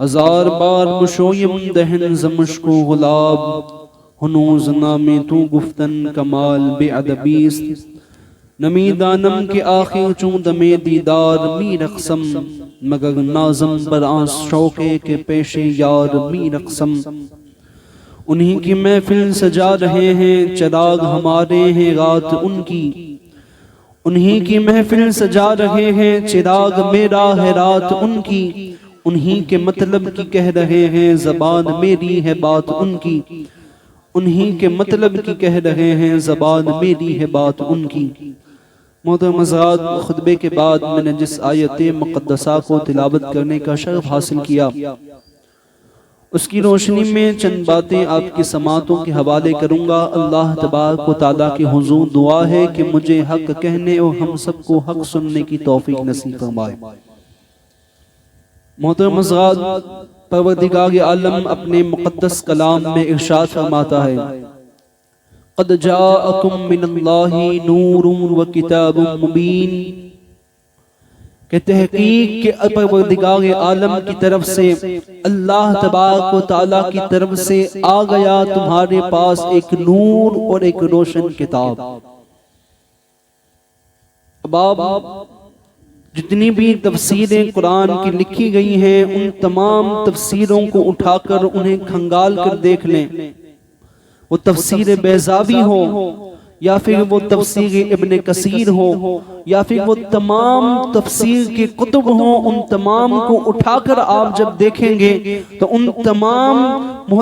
ہزار بار بشویم دہن زمشق و غلاب ہنوز نام تو گفتن کمال بے ادبیست نمی دانم کے آخر چون دم دیدار می رقصم مگر نازم برآں شوقے کے پیش یار می رقصم انہی کی محفل سجا رہے ہیں چراغ ہمارے ہیں رات ان کی انہی کی محفل سجا رہے ہیں چراغ میرا ہے رات ان کی انہی کے مطلب کی کہہ رہے ہیں زبان میری ہے بات ان کی انہی کے مطلب کی کہہ رہے ہیں زبان میری ہے بات ان کی۔ محترم حضرات، خطبے کے بعد میں نے جس آیت مقدسہ کو تلاوت کرنے کا شرف حاصل کیا اس کی روشنی میں چند باتیں آپ کی سماعتوں کے حوالے کروں گا۔ اللہ تبارک و تعالیٰ کے حضور دعا ہے کہ مجھے حق کہنے اور ہم سب کو حق سننے کی توفیق نصیب فرمائے۔ محترم حضرات، پروردگار عالم اپنے مقدس کلام میں ارشاد فرماتا ہے قد جاءکم من اللہ نور و کتاب مبین، کہ تحقیق کے پروردگار عالم کی طرف سے اللہ تبارک و تعالیٰ کی طرف سے آ گیا تمہارے پاس ایک نور اور ایک روشن کتاب۔ اب جتنی بھی تفسیریں قرآن کی لکھی گئی ہیں ان تمام تفسیروں کو اٹھا کر انہیں کھنگال کر دیکھ لیں، وہ تفسیر بیضاوی ہو یا پھر وہ تفسیر ابن کثیر ہو یا پھر وہ تمام تفسیر کے کتب ہوں، ان تمام کو اٹھا کر آپ جب دیکھیں گے تو ان تمام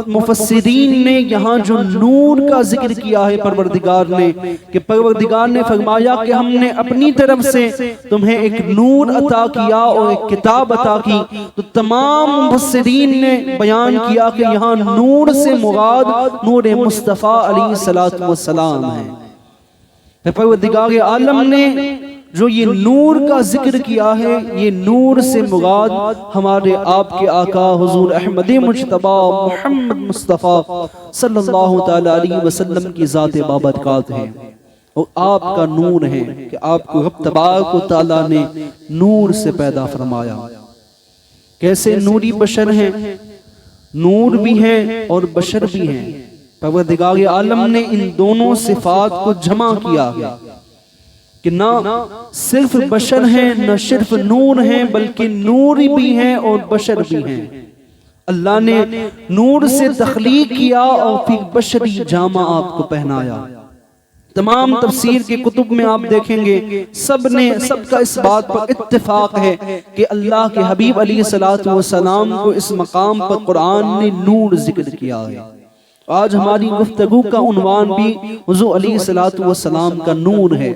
مفسرین نے یہاں جو نور کا ذکر کیا ہے پروردگار نے، کہ پروردگار نے فرمایا کہ ہم نے اپنی طرف سے تمہیں ایک نور عطا کیا اور ایک کتاب عطا کی، تو تمام مفسرین نے بیان کیا کہ یہاں نور سے مراد نور مصطفیٰ علیہ السلام ہے۔ پروردگار عالم نے جو یہ نور کا ذکر کیا ہے، یہ نور سے مراد ہمارے آپ کے آقا حضور احمد مجتبی محمد مصطفیٰ صلی اللہ تعالی علیہ وسلم کی ذات بابرکات ہے، اور آپ کا نور ہے کہ آپ کو رب تبارک و تعالیٰ نے نور سے پیدا فرمایا۔ کیسے نوری بشر ہیں، نور بھی ہیں اور بشر بھی ہیں۔ پروردگار عالم نے ان دونوں صفات کو جمع کیا ہے کہ نہ صرف بشر ہیں نہ صرف نور ہیں، بلکہ نور بھی ہیں اور بشر بھی ہیں۔ اللہ نے نور سے تخلیق کیا اور پھر بشری جامہ آپ کو پہنایا۔ تمام تفسیر کے کتب میں آپ دیکھیں گے سب کا اس بات پر اتفاق ہے کہ اللہ کے حبیب علیہ السلام کو اس مقام پر قرآن نے نور ذکر کیا ہے۔ آج ہماری گفتگو کا عنوان بھی حضور علیہ السلام کا نور ہے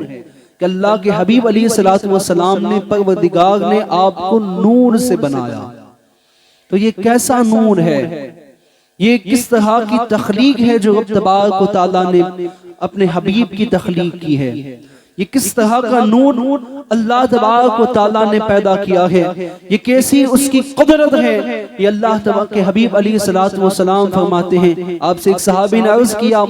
کہ اللہ کے حبیب علیہ السلام نے پروردگار نے آپ کو نور سے بنایا۔ تو یہ کیسا نور ہے، یہ کس طرح کی تخلیق ہے جو رب تبارک و تعالیٰ نے اپنے حبیب کی تخلیق کی ہے، یہ کس طرح کا نور اللہ تبارک و تعالیٰ نے پیدا کیا ہے، یہ کیسی اس کی قدرت ہے۔ یہ اللہ تبارک کے حبیب علیہ السلام فرماتے ہیں، آپ سے ایک صحابی نے عرض کیا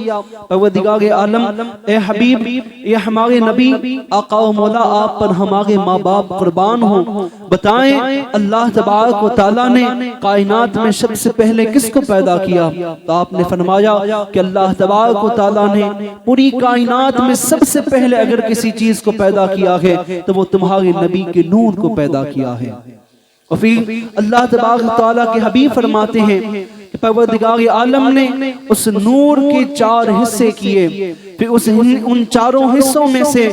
پروردگار عالم اے حبیب، یہ ہمارے نبی آقا و مولا آپ پر ہمارے ماں باپ قربان ہوں، بتائیں اللہ تبارک و تعالیٰ نے کائنات میں سب سے پہلے کس کو پیدا کیا؟ تو آپ نے فرمایا کہ اللہ تبارک و تعالیٰ نے پوری کائنات میں سب سے پہلے اگر کسی چیز کو پیدا کیا ہے تو وہ تمہارے نبی کے نور کو پیدا کیا ہے۔ اور پھر اللہ تبارک و تعالیٰ کے حبیب فرماتے ہیں کہ پروردگار عالم نے اس نور کے 4 حصے کیے، پھر ان چاروں حصوں میں سے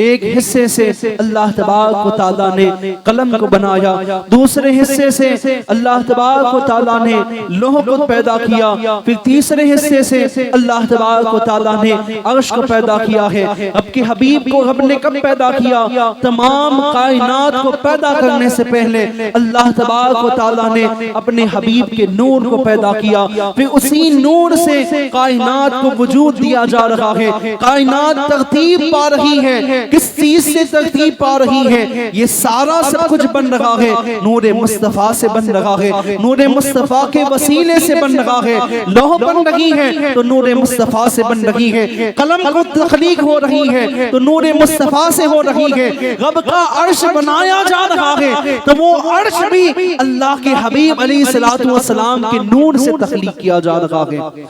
ایک حصے سے اللہ تبارک و تعالیٰ نے قلم کو بنایا، دوسرے حصے سے اللہ تبارک و تعالیٰ نے لوح کو پیدا کیا، پھر تیسرے حصے سے اللہ تبارک و تعالیٰ نے عرش کو پیدا کیا ہے۔ اب کے حبیب کو رب نے کب پیدا کیا؟ تمام کائنات کو پیدا کرنے سے پہلے اللہ تبارک و تعالیٰ نے اپنے حبیب کے نور کو پیدا کیا، پھر اسی نور سے کائنات کو وجود دیا جا رہا ہے۔ ہے، کائنات ترتیب پا رہی ہے، کس چیز سے ترتیب پا رہی ہے، یہ سارا سب کچھ بن رہا ہے نور مصطفیٰ سے بن رہا ہے، نور مصطفیٰ کے وسیلے سے بن رہا ہے، لوح بن رہی ہے تو نور مصطفیٰ سے بن رہی ہے، قلم کو تخلیق ہو رہی ہے تو نور مصطفیٰ سے ہو رہی ہے، رب کا عرش بنایا جا رہا ہے تو وہ عرش بھی اللہ کے حبیب علیہ السلام کے نور سے تخلیق کیا جا رہا ہے۔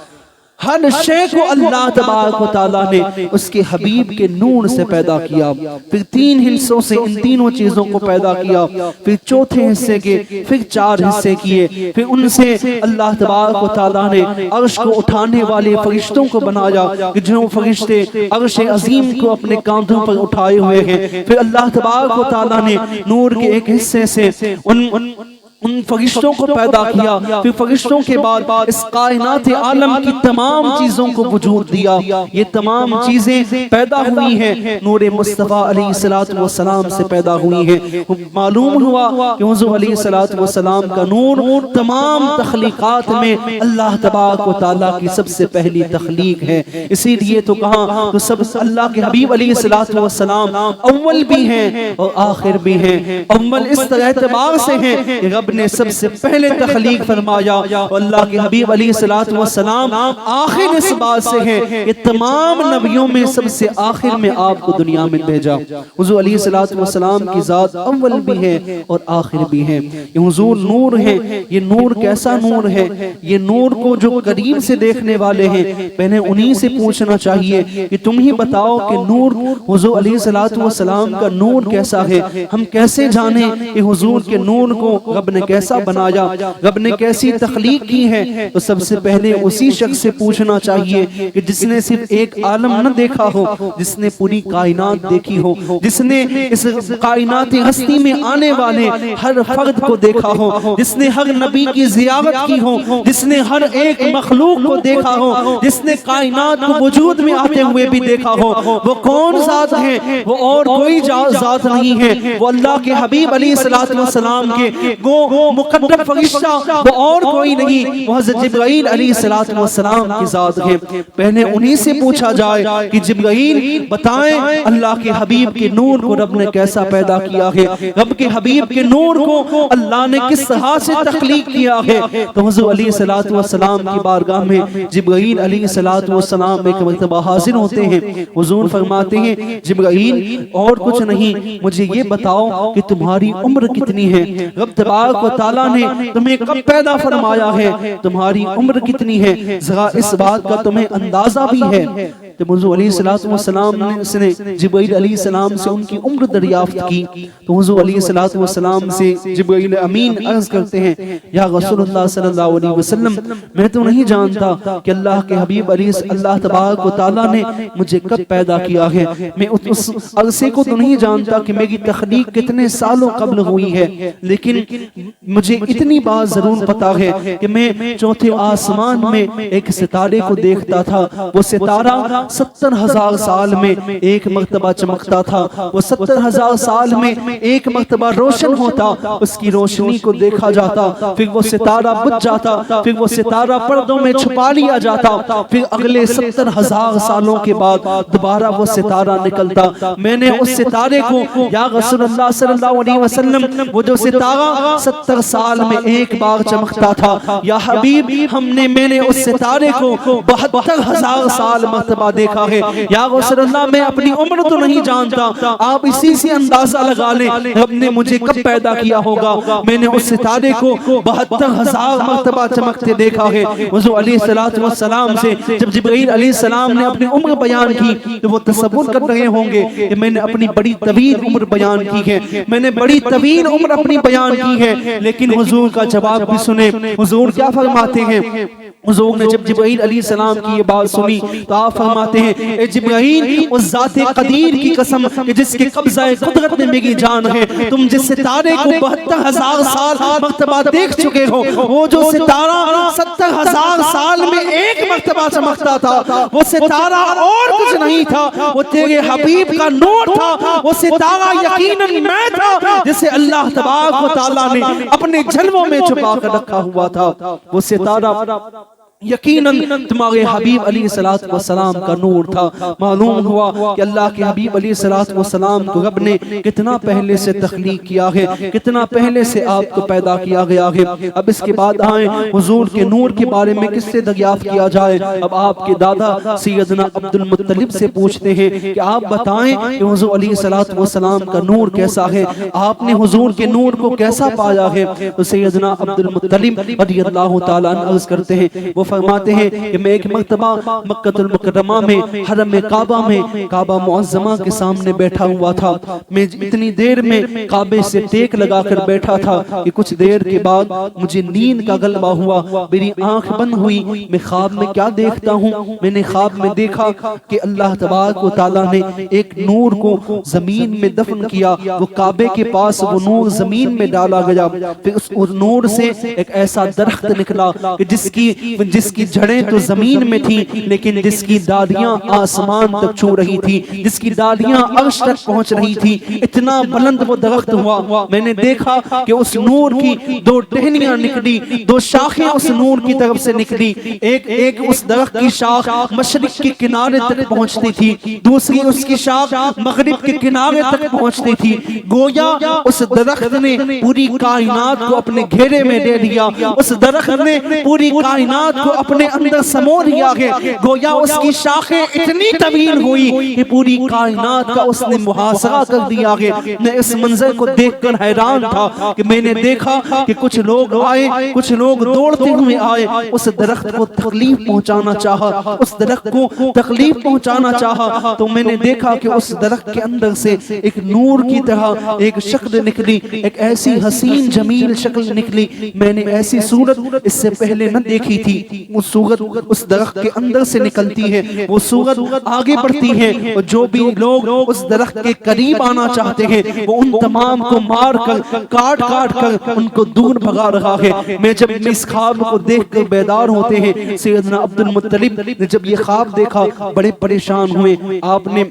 ہر شے کو اللہ تبارک و تعالیٰ نے اس کے حبیب کے نور سے پیدا کیا، پھر 3 حصوں سے ان تینوں چیزوں کو پیدا کیا، پھر چوتھے حصے کے پھر 4 حصے کیے، پھر ان سے اللہ تبارک و تعالیٰ نے عرش کو اٹھانے والے فرشتوں کو بنایا کہ جو فرشتے عرش عظیم کو اپنے کاندھوں پر اٹھائے ہوئے ہیں، پھر اللہ تبارک و تعالیٰ نے نور کے ایک حصے سے ان فرشتوں کو پیدا کیا، پھر فرشتوں کے بعد اس کائنات عالم کی تمام چیزوں کو وجود دیا، یہ تمام چیزیں پیدا ہوئی ہیں نور مصطفیٰ علیہ السلام سے پیدا ہوئی ہیں۔ معلوم ہوا کہ حضور علیہ السلام کا نور تمام تخلیقات میں اللہ تبارک و تعالیٰ کی سب سے پہلی تخلیق ہے، اسی لیے تو کہا تو سب اللہ کے حبیب علیہ السلام اول بھی ہیں اور آخر بھی ہیں۔ اول اس اعتبار سے ہیں کہ رب نے سب سے پہلے تخلیق فرمایا، اور اللہ کے حبیب علیہ السلام آخر اس بات سے ہیں کہ تمام نبیوں میں سب سے آخر میں آپ کو دنیا میں بھیجا۔ حضور علیہ السلام کی ذات اول بھی ہے اور آخر بھی ہے۔ یہ حضور نور ہے، یہ نور کیسا نور ہے؟ یہ نور کو جو قریب سے دیکھنے والے ہیں پہلے انہی سے پوچھنا چاہیے کہ تم ہی بتاؤ کہ نور حضور علیہ السلام کا نور کیسا ہے، ہم کیسے جانیں کہ حضور کے نور کو رب نے کیسا بنایا، رب نے کیسی تخلیق کی ہے؟ تو سب سے پہلے اسی شخص سے پوچھنا چاہیے کہ جس نے صرف ایک عالم نہ دیکھا ہو، جس نے پوری کائنات دیکھی ہو، جس نے اس کائنات ہستی میں آنے والے ہر فرد کو دیکھا ہو، جس نے ہر نبی کی زیارت کی ہو، جس نے ہر ایک مخلوق کو دیکھا ہو، جس نے کائنات کو وجود میں آتے ہوئے بھی دیکھا ہو، وہ کون ذات ہے؟ وہ اور کوئی ذات نہیں ہے، وہ اللہ کے حبیب علیہ السلام کے وہ مقدم فرشتہ، وہ اور کوئی نہیں، وہ حضرت جبرائیل علیہ السلام کی ذات ہے۔ پہلے انہی سے پوچھا جائے کہ جبرائیل بتائیں اللہ کے حبیب کے نور کو رب نے کیسا پیدا کیا ہے، رب کے حبیب کے نور کو اللہ نے کس طرح سے تخلیق کیا ہے؟ تو حضور علیہ السلام کی بارگاہ میں جبرائیل علیہ السلام ایک مرتبہ حاضر ہوتے ہیں۔ حضور فرماتے ہیں جبرائیل اور کچھ نہیں، مجھے یہ بتاؤ کہ تمہاری عمر کتنی ہے؟ رب تبارک و تعالیٰ نے تمہیں کب پیدا فرمایا ہے؟ تمہاری عمر کتنی ہے؟ ذرا اس بات کا تمہیں اندازہ بھی ہے؟ جب حضور علیہ السلام نے جبرائیل علیہ السلام سے ان کی عمر دریافت کی تو حضور علیہ السلام سے جبرائیل امین عرض کرتے ہیں یا رسول اللہ صلی اللہ علیہ وسلم، میں تو نہیں جانتا کہ اللہ کے حبیب اللہ تبارک و تعالیٰ نے مجھے کب پیدا کیا ہے، میں اس عرصے کو تو نہیں جانتا کہ میری تخلیق کتنے سالوں قبل ہوئی ہے، لیکن مجھے اتنی بات ضرور پتا ہے کہ میں چوتھے آسمان میں ایک ستارے کو دیکھتا تھا، وہ ستارہ 70,000 سال میں ایک مرتبہ چمکتا تھا، وہ 70,000 سال میں ایک مرتبہ روشن ہوتا، اس کی روشنی کو دیکھا جاتا، پھر وہ ستارہ بجھ جاتا، پھر وہ ستارہ پردوں میں چھپا لیا جاتا، پھر اگلے 70,000 سالوں کے بعد دوبارہ وہ ستارہ نکلتا۔ میں نے اس ستارے کو یا رسول اللہ صلی اللہ علیہ وسلم، وہ جو ستارہ 70 سال میں ایک بار چمکتا تھا، یا حبیب میں نے اس ستارے کو 72,000 سال مرتبہ دیکھا ہے، یا رسول اللہ میں اپنی عمر تو نہیں جانتا، آپ اسی سے اندازہ لگا لیں رب نے مجھے کب پیدا کیا ہوگا۔ میں نے اس ستارے کو 72,000 مرتبہ چمکتے دیکھا ہے۔ حضور علیہ السلام سے جب جبرائیل علیہ السلام نے اپنی عمر بیان کی تو وہ تصور کر رہے ہوں گے کہ میں نے اپنی بڑی طویل عمر بیان کی ہے، میں نے بڑی طویل عمر اپنی بیان کی ہے، لیکن حضور کا جواب بھی سنیں۔ حضور کیا فرماتے ہیں؟ حضور نے جب جبرائیل علیہ السلام کی یہ بات سنی تو آپ فرماتے ہیں اے جبرائیل، اس ذات قدیر کی قسم کہ جس کے قبضہ قدرت میں میری جان ہے، تم جس ستارے کو 72,000 سال مرتبہ دیکھ چکے ہو، وہ جو ستارہ 70,000 سال میں ایک مرتبہ چمکتا تھا، وہ ستارہ اور کچھ نہیں تھا، وہ تیرے حبیب کا نور تھا، وہ ستارہ یقیناً میں تھا جسے اللہ تبارک و تعالیٰ نے اپنے جلووں میں چھپا کر رکھا ہوا تھا۔ وہ ستارہ یقیناً تمہارے حبیب علیہ السلام کا نور تھا۔ معلوم ہوا کہ اللہ کے حبیب علیہ السلام کو رب نے کتنا پہلے سے تخلیق کیا ہے، کتنا پہلے سے آپ کو پیدا کیا گیا ہے۔ اب اس کے بعد آئیں حضور کے نور کے بارے میں کس سے دریافت کیا جائے؟ اب آپ کے دادا سیدنا عبد المطلب سے پوچھتے ہیں کہ آپ بتائیں کہ حضور علیہ السلام کا نور کیسا ہے، آپ نے حضور کے نور کو کیسا پایا ہے؟ تو سیدنا عبد المطلب رضی اللہ تعالیٰ عنہ عرض کرتے ہیں، وہ فرماتے ہیں کہ میں ایک مرتبہ مکہ المکرمہ میں حرم کعبہ میں کعبہ معظمہ کے سامنے بیٹھا ہوا تھا۔ میں اتنی دیر میں کعبے سے ٹیک لگا کر بیٹھا تھا کہ کچھ دیر کے بعد مجھے نیند کا غلبہ ہوا، میری آنکھ بند ہوئی۔ میں خواب میں کیا دیکھتا ہوں؟ میں نے خواب میں دیکھا کہ اللہ تبارک و تعالیٰ نے ایک نور کو زمین میں دفن کیا، وہ کعبے کے پاس وہ نور زمین میں ڈالا گیا، پھر اس نور سے ایک ایسا درخت نکلا کہ جس کی جڑیں تو زمین میں تھی لیکن جس کی ڈالیاں آسمان تک چھو رہی تھی، جس کی ڈالیاں عرش تک پہنچ رہی تھی۔ اتنا بلند وہ درخت ہوا۔ میں نے دیکھا کہ اس نور کی دو ٹہنیاں نکلی، دو شاخیں اس نور کی طرف سے نکلی، ایک اس درخت کی شاخ مشرق کے کنارے تک پہنچتی تھی، دوسری اس کی شاخ مغرب کے کنارے تک پہنچتی تھی۔ گویا اس درخت نے پوری کائنات کو اپنے گھیرے میں لے لیا، اس درخت نے پوری کائنات کو اپنے اندر سمو لیا ہے۔ گویا اس کی شاخیں اتنی طویل ہوئی کہ پوری کائنات کا اس نے محاصرہ کر دیا ہے۔ میں اس منظر کو دیکھ کر حیران تھا کہ میں نے دیکھا کہ کچھ لوگ آئے، کچھ لوگ دوڑتے ہوئے آئے، اس درخت کو تکلیف پہنچانا چاہا، اس درخت کو تکلیف پہنچانا چاہا۔ تو میں نے دیکھا کہ اس درخت کے اندر سے ایک نور کی طرح ایک شکل نکلی، ایک ایسی حسین جمیل شکل نکلی۔ میں نے ایسی صورت اس سے پہلے نہ دیکھی تھی۔ وہ صورت اس درخت کے اندر سے نکلتی ہے، وہ صورت آگے بڑھتی ہے، اور جو بھی لوگ اس درخت کے قریب آنا چاہتے ہیں وہ ان تمام کو مار کر کاٹ کر ان کو دور بھگا رہا ہے۔ میں جب اس خواب کو دیکھ کر بیدار ہوتے ہیں، سیدنا عبد المطلب نے جب یہ خواب دیکھا بڑے پریشان ہوئے۔ آپ نے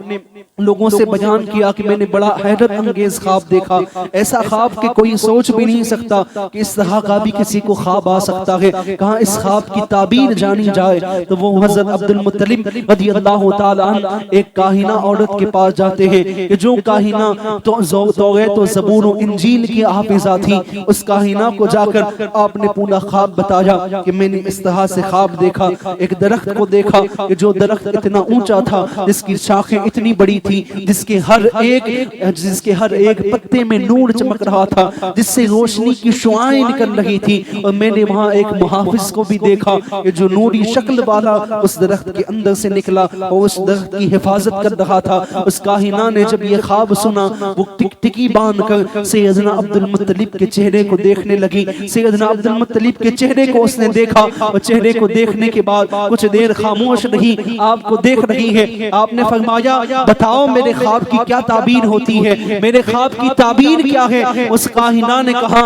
لوگوں سے بیان کیا کہ میں نے بڑا حیرت انگیز خواب دیکھا، ایسا خواب کہ کوئی سوچ بھی نہیں سکتا کہ اس طرح کا بھی کسی کو خواب آ سکتا ہے، کہاں اس خواب کی تعبیر جانی جائے۔ تو وہ حضرت عبد المطلب رضی اللہ تعالیٰ عنہ ایک کاہنہ عورت کے پاس جاتے ہیں کہ جو کاہنہ توریت و زبور و انجیل کی حافظہ تھی۔ اس کاہنہ کو جا کر آپ نے پورا خواب بتایا کہ میں نے اس طرح سے خواب دیکھا، ایک درخت کو دیکھا کہ جو درخت اتنا اونچا تھا، جس کی شاخیں اتنی بڑی تھی، جس کے ہر ایک پتے میں نور چمک رہا تھا، جس سے روشنی کی شعاعیں نکل رہی تھی۔ اور میں نے وہاں ایک محافظ کو بھی دیکھا کہ جو نوری شکل والا اس درخت کے اندر سے نکلا اور اس درخت کی حفاظت کر رہا تھا۔ اس کاہنہ نے جب یہ خواب سنا وہ ٹکی باندھ کر سیدنا عبد المطلب کے چہرے کو دیکھنے لگی۔ سیدنا عبد المطلب کے چہرے کو اس نے دیکھا اور چہرے کو دیکھنے کے بعد کچھ دیر خاموش رہی، آپ کو دیکھ رہی ہے۔ آپ نے فرمایا بتاؤ میرے خواب کی کیا تعبیر ہوتی ہے، میرے خواب کی تعبیر کیا ہے؟ اس کاہنہ نے کہا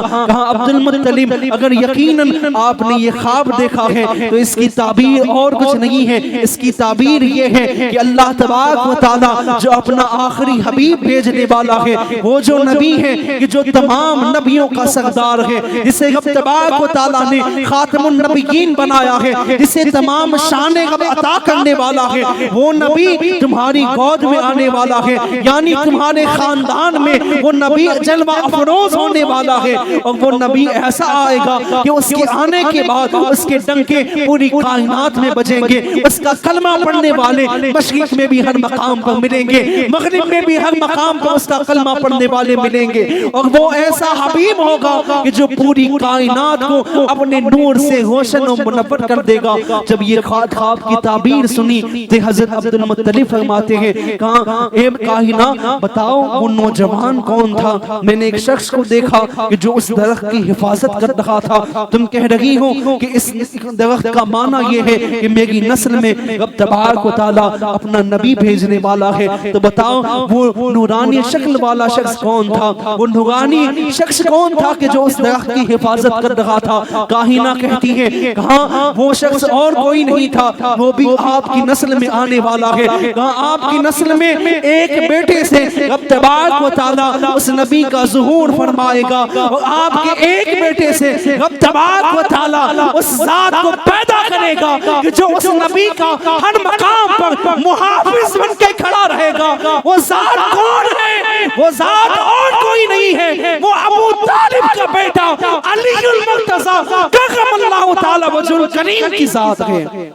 عبد المطلب اگر یقیناً آپ نے یہ خواب دیکھا ہے تو اس کی تعبیر اور کچھ نہیں ہے، اس کی تعبیر یہ ہے کہ اللہ تبارک و تعالیٰ جو اپنا آخری حبیب بھیجنے والا ہے، وہ جو نبی ہے کہ جو تمام نبیوں کا سردار ہے، جسے رب تبارک و تعالیٰ نے خاتم النبیین بنایا ہے، جسے تمام شان رب عطا کرنے والا ہے، وہ نبی تمہاری گود میں آنے والا ہے، یعنی تمہارے خاندان میں وہ نبی جلوہ افروز ہونے والا ہے۔ اور وہ نبی ایسا آئے گا کہ اس کے آنے کے بعد اس کے ڈنکے پوری کائنات میں بجیں گے، اس کا کلمہ پڑھنے والے مشرق میں بھی ہر مقام پر ملیں گے، مغرب میں بھی ہر مقام پر اس کا کلمہ پڑھنے والے ملیں گے، اور وہ ایسا حبیب ہوگا کہ جو پوری کائنات کو اپنے نور سے روشن و منور کر دے گا۔ جب یہ خواب کی تعبیر سنی تو حضرت عبد المطلب فرماتے ہیں کہاں اے کاہنہ بتاؤ وہ نوجوان کون تھا؟ میں نے ایک شخص کو دیکھا کہ جو اس درخت کی حفاظت کر رہا تھا، تم کہہ رہی ہو کہ اس درخت کا معنی یہ ہے کہ میری نسل میں رب تبارک و تعالیٰ اپنا نبی بھیجنے والا ہے، تو بتاؤ وہ نورانی شکل والا شخص کون تھا، وہ نورانی شخص کون تھا کہ جو اس درخت کی حفاظت کر رہا تھا؟ کاہنہ کہتی ہے کہاں وہ شخص اور کوئی نہیں تھا، وہ بھی آپ کی نسل میں آنے والا ہے، کہاں آپ کی نسل میں ایک بیٹے سے رب تبارک و تعالیٰ اس نبی کا ظہور فرمائے گا، اور آپ کے ایک بیٹے سے رب تبارک و تعالیٰ اس ذات کو نور پیدا کرے گا کہ جو اس نبی کا ہر مقام پر محافظ بن کے کھڑا رہے گا. وہ ذات کون ہے؟ وہ ذات اور کوئی نہیں ہے، وہ ابو طالب کا بیٹا علی المرتضیٰ کرم اللہ تعالی وجہ الکریم کی ذات ہے.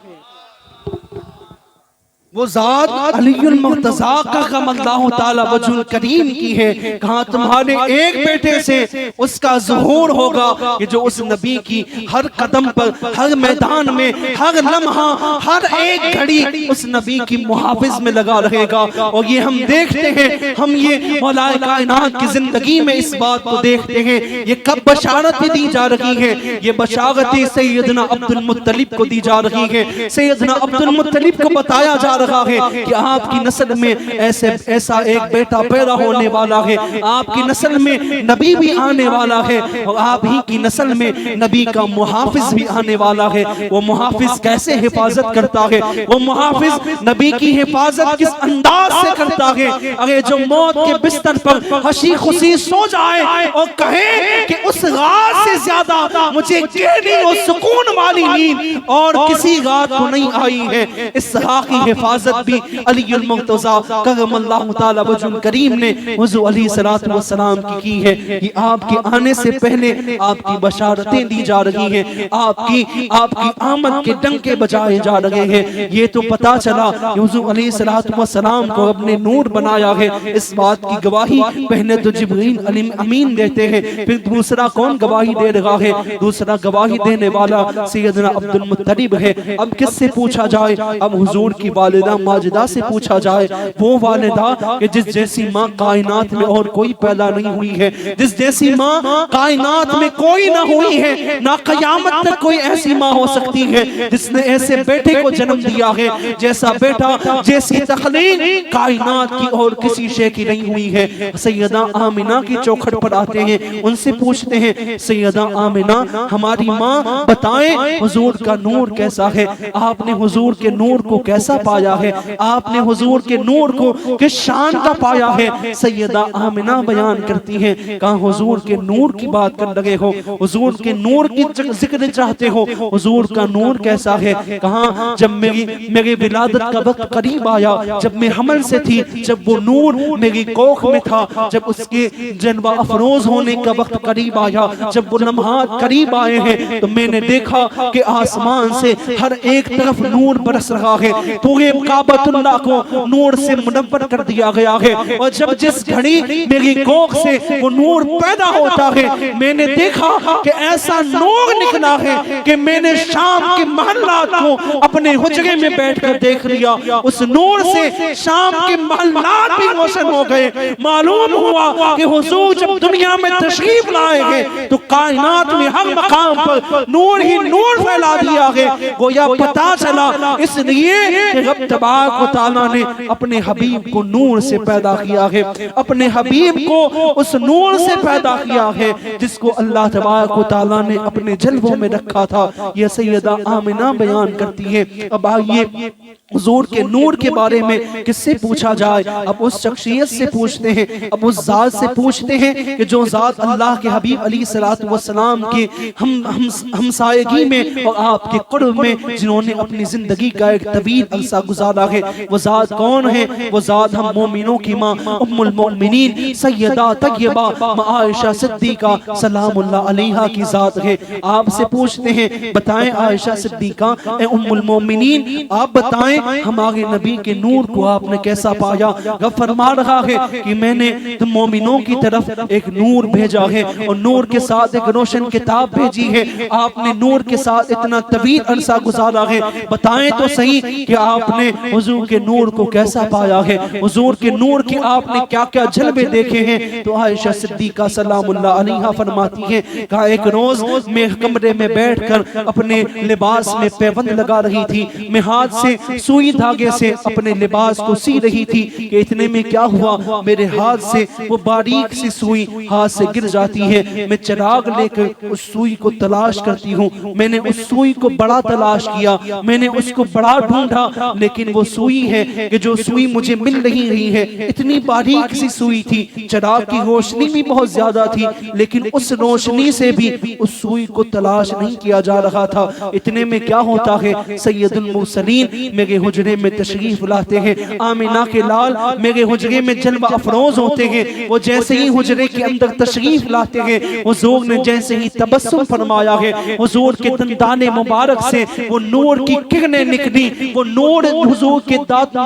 وہ ذات علی المرتضیٰ کرم اللہ تعالی وجہ الکریم کی ہے. کہاں تمہارے ایک بیٹے سے اس کا ظہور ہوگا کہ جو اس نبی کی ہر قدم پر، ہر میدان میں، ہر لمحہ، ہر ایک گھڑی اس نبی کی محافظ میں لگا رہے گا. اور یہ ہم دیکھتے ہیں، ہم یہ مولا کائنات کی زندگی میں اس بات کو دیکھتے ہیں. یہ کب بشارت دی جا رہی ہے؟ یہ بشارت سیدنا عبد المطلب کو دی جا رہی ہے. سیدنا عبد المطلب کو بتایا جا رہا ہے کہ آپ کی نسل میں ایسا ایک بیٹا پیدا ہونے والا ہے، آپ کی نسل میں نبی بھی آنے والا ہے، اور آپ ہی کی نسل میں نبی کا محافظ بھی آنے والا ہے. وہ محافظ کیسے حفاظت کرتا ہے؟ وہ محافظ نبی کی حفاظت کس انداز سے کرتا ہے؟ اگر جو موت کے بستر پر ہنسی خوشی سو جائے اور کہے کہ اس رات سے زیادہ مجھے گہری اور سکون والی نیند اور کسی رات کو نہیں آئی ہے، اس کی حفاظت بھی علی المرتضیٰ کرم اللہ تعالی وجہ الکریم نے حضور علیہ السلام کی ہے. یہ آپ کے آنے سے پہلے آپ کی بشارتیں دی جا رہی ہیں، آپ کی آمد کے ڈنکے بجائے جا رہے ہیں. یہ تو پتا چلا کہ حضور علیہ السلام کو اپنے نور بنایا ہے. اس بات کی گواہی پہلے تو جبرائیل امین دیتے ہیں، پھر دوسرا کون گواہی دے رہا ہے؟ دوسرا گواہی دینے والا سیدنا عبد المطلب ہے. اب کس سے پوچھا جائے؟ اب حضور کی والدہ ماجدہ سے پوچھا جائے. وہ والدہ کہ جس جیسی ماں کائنات میں اور کوئی پیدا نہیں ہوئی ہے، جس جیسی ماں کائنات میں کوئی نہ ہوئی ہے، نہ قیامت تک کوئی ایسی ماں ہو سکتی ہے جس نے ایسے بیٹے کو جنم دیا ہے. جیسا بیٹا، جیسی تخلیق کائنات کی اور کسی شے کی نہیں ہوئی ہے. سیدہ آمنہ کی چوکھٹ پر آتے ہیں، ان سے پوچھتے ہیں سیدہ آمنہ ہماری ماں بتائیں حضور کا نور کیسا ہے؟ آپ نے حضور کے نور کو کیسا پایا ہے؟ آپ نے حضور کے نور کو کس شان کا پایا ہے؟ سیدہ آمنہ بیان کرتی ہیں، کہاں حضور کے نور کی بات کر لگے ہو، حضور کے نور کی ذکر چاہتے ہو. حضور کا نور کیسا ہے؟ کہاں جب میری ولادت کا وقت قریب آیا، جب میں حمل سے تھی، جب وہ نور میری کوکھ میں تھا، جب اس کے جلوہ افروز ہونے کا وقت قریب آیا، جب وہ لمحات قریب آئے ہیں، تو میں نے دیکھا کہ آسمان سے ہر ایک طرف نور برس رہا ہے. پورے کعبۃ اللہ کو نور سے منور کر دیا گیا ہے. اور جب جس گھڑی میری کوکھ سے وہ نور پیدا ہوتا ہے، میں نے دیکھا کہ ایسا نور نکلا ہے کہ میں نے شام کے محلات کو اپنے حجرے میں بیٹھ کر دیکھ لیا. اس نور سے شام کے محلات بھی روشن ہو گئے. معلوم ہوا کہ حضور جب دنیا میں تشریف لائے ہیں تو کائنات میں ہر مقام پر نور ہی نور پھیلا دیا ہے. گویا پتا چلا اس لیے کہ رب تبارک و تعالیٰ نے اپنے حبیب کو نور سے پیدا کیا ہے، اپنے حبیب کو اس نور سے پیدا کیا ہے جس کو اللہ تبارک و تعالیٰ نے اپنے جلووں میں رکھا تھا. یہ سیدہ آمنہ بیان کرتی ہے. اب آئیے حضور کے نور کے بارے میں کس سے پوچھا جائے؟ اب اس شخصیت سے پوچھتے ہیں، اب اس ذات سے پوچھتے ہیں کہ جو ذات اللہ کے حبیب علیہ السلام کے ہمسائیگی میں اور آپ کے قرب میں جنہوں نے اپنی زندگی کا ایک طویل عرصہ گزارا ہے. وہ ذات کون ہے؟ وہ ذات ہم مومنوں کی ماں ام المؤمنین سیدہ طیبہ عائشہ صدیقہ سلام اللہ علیہا کی ذات ہے. آپ سے پوچھتے ہیں بتائیں عائشہ صدیقہ اے ام المؤمنین، آپ بتائیں ہمارے نبی کے نور کو آپ نے کیسا پایا؟ رب فرما رہا ہے کہ میں نے تم مومنوں کی طرف ایک نور بھیجا ہے اور نور کے ساتھ ایک روشن کتاب بھیجی ہے. آپ نے نور کے ساتھ اتنا طویل عرصہ گزارا ہے، بتائیں تو صحیح کہ آپ نے حضور کے نور کو کیسا پایا ہے؟ حضور کے نور کی آپ نے کیا کیا جلوے دیکھے ہیں؟ تو عائشہ صدیقہ سلام اللہ علیہا فرماتی ہیں کہ ایک روز میں کمرے میں بیٹھ کر اپنے لباس میں پیوند لگا رہی تھی، میں ہاتھ سے سوئی دھاگے سے اپنے لباس کو سی رہی تھی کہ اتنے میں کیا ہوا، میرے ہاتھ سے وہ باریک سی سوئی ہاتھ سے گر جاتی ہے۔ میں چراغ لے کر اس سوئی کو تلاش کرتی ہوں، میں نے اس سوئی کو بڑا تلاش کیا، میں نے اس کو بڑا ڈھونڈا، لیکن وہ سوئی ہے کہ جو سوئی مجھے مل نہیں رہی ہے، اتنی باریک سی سوئی تھی، چراغ کی روشنی بھی بہت زیادہ تھی، لیکن اس روشنی سے بھی اس سوئی کو تلاش نہیں کیا جا رہا تھا۔ اتنے میں کیا ہوتا ہے، سید المرسلین میرے حجرے میں تشریف لاتے ہیں، آمنہ کے لال میرے حجرے میں جلوہ افروز ہوتے ہیں۔ وہ جیسے ہی حجرے کے اندر تشریف لاتے ہیں، حضور نے جیسے ہی تبسم فرمایا ہے، حضور کے دندان مبارک سے وہ نور کی کرنیں نکلی، وہ نور حضور کے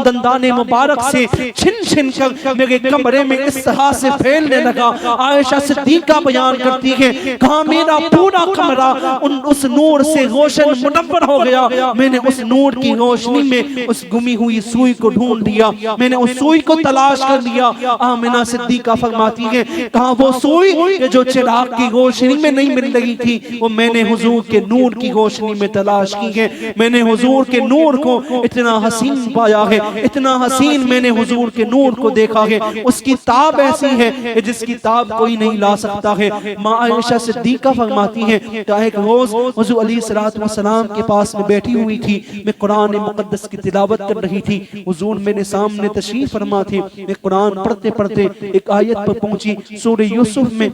دندان مبارک سے چھن چھن کر میرے کمرے میں اس طرح سے پھیلنے لگا۔ عائشہ صدیقہ بیان کرتی ہے، کہاں میرا پورا کمرہ اس نور سے روشن منور ہو گیا۔ میں نے اس نور کی روشنی میں اس گمی ہوئی سوئی کو ڈھونڈ لیا، میں نے اس سوئی کو تلاش کر لیا۔ آمنہ صدیقہ فرماتی ہے، کہاں وہ سوئی کہ جو چراغ کی روشنی میں نہیں مل رہی تھی، وہ میں نے حضور کے نور کی روشنی میں تلاش کی ہے۔ میں نے حضور کے نور کو اتنا حسین پایا ہے، اتنا حسین میں نے حضور کے نور کو دیکھا ہے۔ اس کی تاب ایسی ہے کہ جس کی تاب کوئی نہیں لا سکتا ہے۔ ماں عائشہ صدیقہ فرماتی ہے کہ ایک روز حضور علیہ السلام کے پاس میں بیٹھی ہوئی تھی، میں قرآن مقدس کی تلاوت کر رہی تھی، حضور میرے سامنے تشریف فرما تھے۔ میں قرآن پڑھتے پڑھتے ایک آیت پر پہنچی، سورہ یوسف میں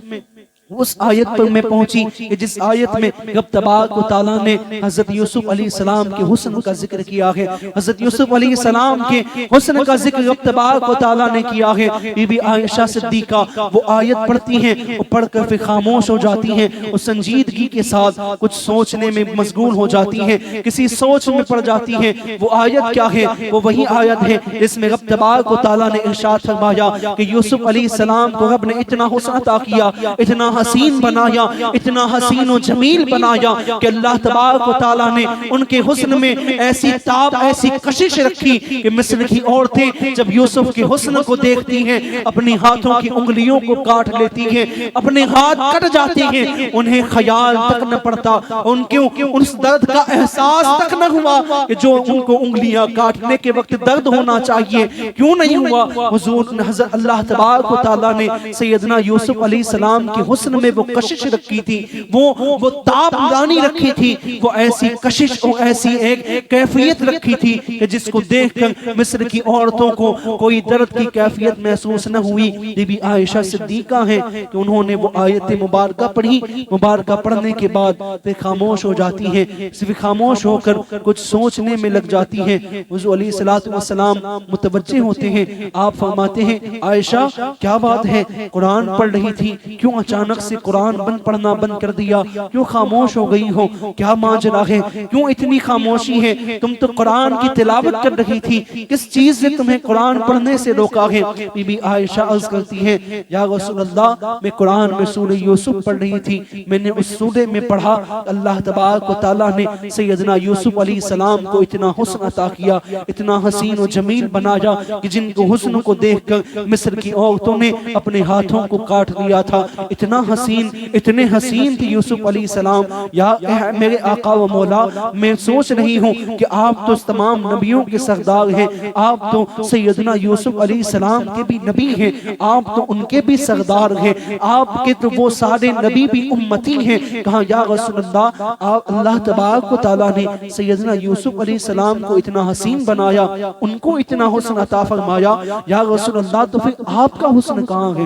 اس آیت پر میں پہنچی کہ جس آیت میں رب تبارک و تعالیٰ نے حضرت یوسف علیہ السلام کے حسن کا ذکر کیا ہے۔ حضرت یوسف علیہ السلام کے حسن کا ذکر رب تبارک و تعالیٰ نے کیا ہے۔ بی بی عائشہ صدیقہ وہ آیت پڑھتی ہیں، وہ پڑھ کر پھر خاموش ہو جاتی ہیں، اس سنجیدگی کے ساتھ کچھ سوچنے میں مشغول ہو جاتی ہیں، کسی سوچ میں پڑ جاتی ہیں۔ وہ آیت کیا ہے؟ وہ وہی آیت ہے جس میں رب تبارک و تعالیٰ نے ارشاد فرمایا کہ یوسف علیہ السلام کو رب نے اتنا حسن عطا کیا، اتنا حسین بنایا، اتنا حسین و جمیل بنایا کہ اللہ تبارک و تعالیٰ نے ان کے حسن میں ایسی تاب، ایسی کشش رکھی کہ مصر کی عورتیں جب یوسف کے حسن کو دیکھتی ہیں اپنی ہاتھوں کی انگلیوں کو کاٹ لیتی ہیں، اپنے ہاتھ کٹ جاتے ہیں، انہیں خیال تک نہ پڑتا، ان کے اس درد کا احساس تک نہ ہوا کہ جو ان کو انگلیاں کاٹنے کے وقت درد ہونا چاہیے کیوں نہیں ہوا۔ حضور حضرت اللہ تبارک و تعالیٰ نے سیدنا یوسف علیہ السلام کے حسن میں وہ کشش رکھی تھی، وہ تاب دانی رکھی تھی، وہ ایسی کشش اور ایسی ایک کیفیت رکھی تھی کہ جس کو دیکھ کر مصر کی عورتوں کو کوئی درد کی کیفیت محسوس نہ ہوئی۔ بی بی عائشہ صدیقہ ہیں کہ انہوں نے وہ آیت مبارکہ پڑھی، مبارکہ پڑھنے کے بعد وہ خاموش ہو جاتی ہیں، صرف خاموش ہو کر کچھ سوچنے میں لگ جاتی ہیں۔ حضور علیہ السلام متوجہ ہوتے ہیں، آپ فرماتے ہیں عائشہ کیا بات ہے، قرآن پڑھ رہی تھی، کیوں اچانک سے قرآن پڑھنا بند کر دیا، کیوں خاموش ہو گئی ہو، کیا ماجرا ہے، کیوں اتنی خاموشی ہے، تم تو قرآن کی تلاوت کر رہی تھی، کس چیز سے تمہیں قرآن پڑھنے سے روکا ہے؟ بی بی عائشہ عرض کرتی ہے یا رسول اللہ، میں قرآن میں سورہ یوسف پڑھ رہی تھی، میں نے اس سورہ میں پڑھا اللہ تبارک و تعالیٰ نے سیدنا یوسف علیہ السلام کو اتنا حسن عطا کیا، اتنا حسین و جمیل بنایا کہ جن کو حسن کو دیکھ کر مصر کی عورتوں نے اپنے ہاتھوں کو کاٹ لیا تھا۔ اتنا حسین، اتنے حسین تھے یوسف علیہ السلام۔ یا میرے آقا و مولا، میں سوچ رہی ہوں کہ آپ تو تمام نبیوں کے سردار ہیں، آپ تو سیدنا یوسف علیہ السلام کے بھی نبی ہیں، آپ تو ان کے بھی سردار ہیں، آپ کے تو وہ سارے نبی بھی امتی ہیں۔ کہا یا رسول اللہ، اللہ تبارک و تعالیٰ نے سیدنا یوسف علیہ السلام کو اتنا حسین بنایا، ان کو اتنا حسن عطا فرمایا، یا رسول اللہ تو پھر آپ کا حسن کہاں ہے؟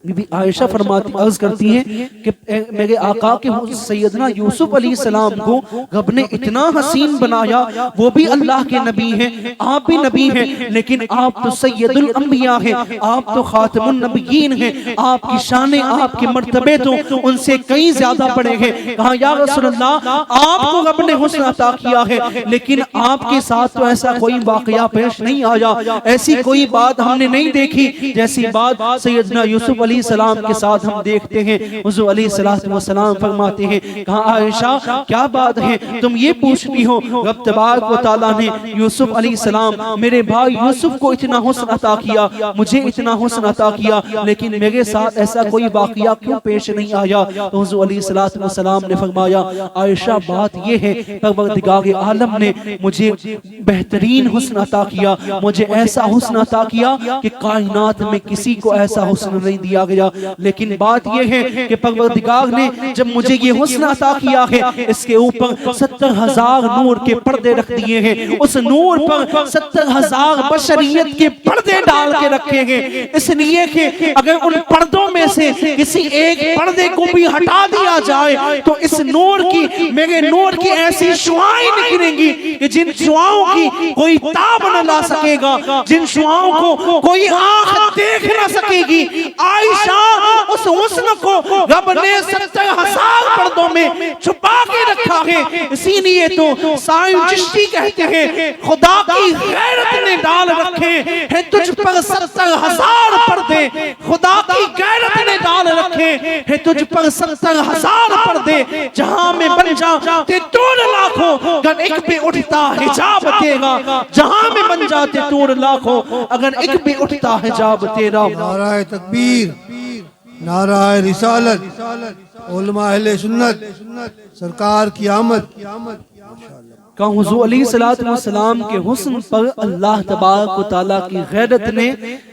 بی بی عائشہ فرماتی عرض کرتی ہیں کہ میرے آقا کے سیدنا یوسف علیہ السلام کو رب نے اتنا حسین بنایا، وہ بھی اللہ کے نبی ہیں، آپ بھی نبی ہیں، لیکن آپ تو سید الانبیاء ہیں، آپ تو خاتم النبیین ہیں، آپ کی شان، آپ کے مرتبے تو ان سے کئی زیادہ بڑے ہیں۔ کہا یا رسول اللہ، آپ کو رب نے حسن عطا کیا ہے، لیکن آپ کے ساتھ تو ایسا کوئی واقعہ پیش نہیں آیا، ایسی کوئی بات ہم نے نہیں دیکھی جیسی بات سیدنا یوسف علیہ السلام کے ساتھ ہم دیکھتے ہیں۔ حضور علیہ السلام فرماتے ہیں، کہا عائشہ کیا بات ہے، تم یہ پوچھتی ہو، رب تبارک و تعالیٰ نے یوسف علیہ السلام میرے بھائی یوسف کو اتنا حسن عطا کیا، مجھے اتنا حسن عطا کیا، لیکن میرے ساتھ ایسا کوئی واقعہ کیوں پیش نہیں آیا؟ تو حضور علیہ السلام نے فرمایا عائشہ بات یہ ہے، پروردگار عالم نے مجھے بہترین حسن عطا کیا، مجھے ایسا حسن عطا کیا کہ کائنات میں کسی کو ایسا حسن نہیں دیا گیا۔ لیکن بات یہ ہے کہ پروردگار نے جب مجھے یہ حسن عطا کیا ہے، اس کے اوپر 70,000 نور کے پردے رکھ دیے ہیں، اس نور پر 70,000 بشریت کے پردے ڈال کے رکھے ہیں، اس لیے کہ اگر ان پردوں میں سے کسی ایک پردے کو بھی ہٹا دیا جائے تو اس نور کی، میرے نور کی ایسی شعائیں نکلیں گی کہ جن شعاؤں کی کوئی تاب نہ لا سکے گا، جن شعاؤں کو کوئی آنکھ دیکھ نہ سکے گی۔ عائشہ اس حسن کو رب نے 70,000 پردوں میں چھپا کے رکھا ہے۔ اسی لیے تو سائن چشتی کہتے ہیں خدا کی غیرت نے ڈال رکھے ہیں تجھ پر 70,000 پردے، خدا کی غیرت نے ڈال رکھے ہیں تجھ پر 70,000 پردے، جہاں میں بن جاتے 2 لاکھوں اگر ایک پہ اٹھتا حجاب تیرا، جہاں میں بن جاتے 2 لاکھوں اگر ایک پہ اٹھتا حجاب تیرا۔ نعرہ تکبیر، نعرہ رسالت، علماء اہل سنت، سرکار کی آمد۔ کہ حضور علیہ السلام کے حسن پر اللہ تبارک و تعالیٰ کی غیرت نے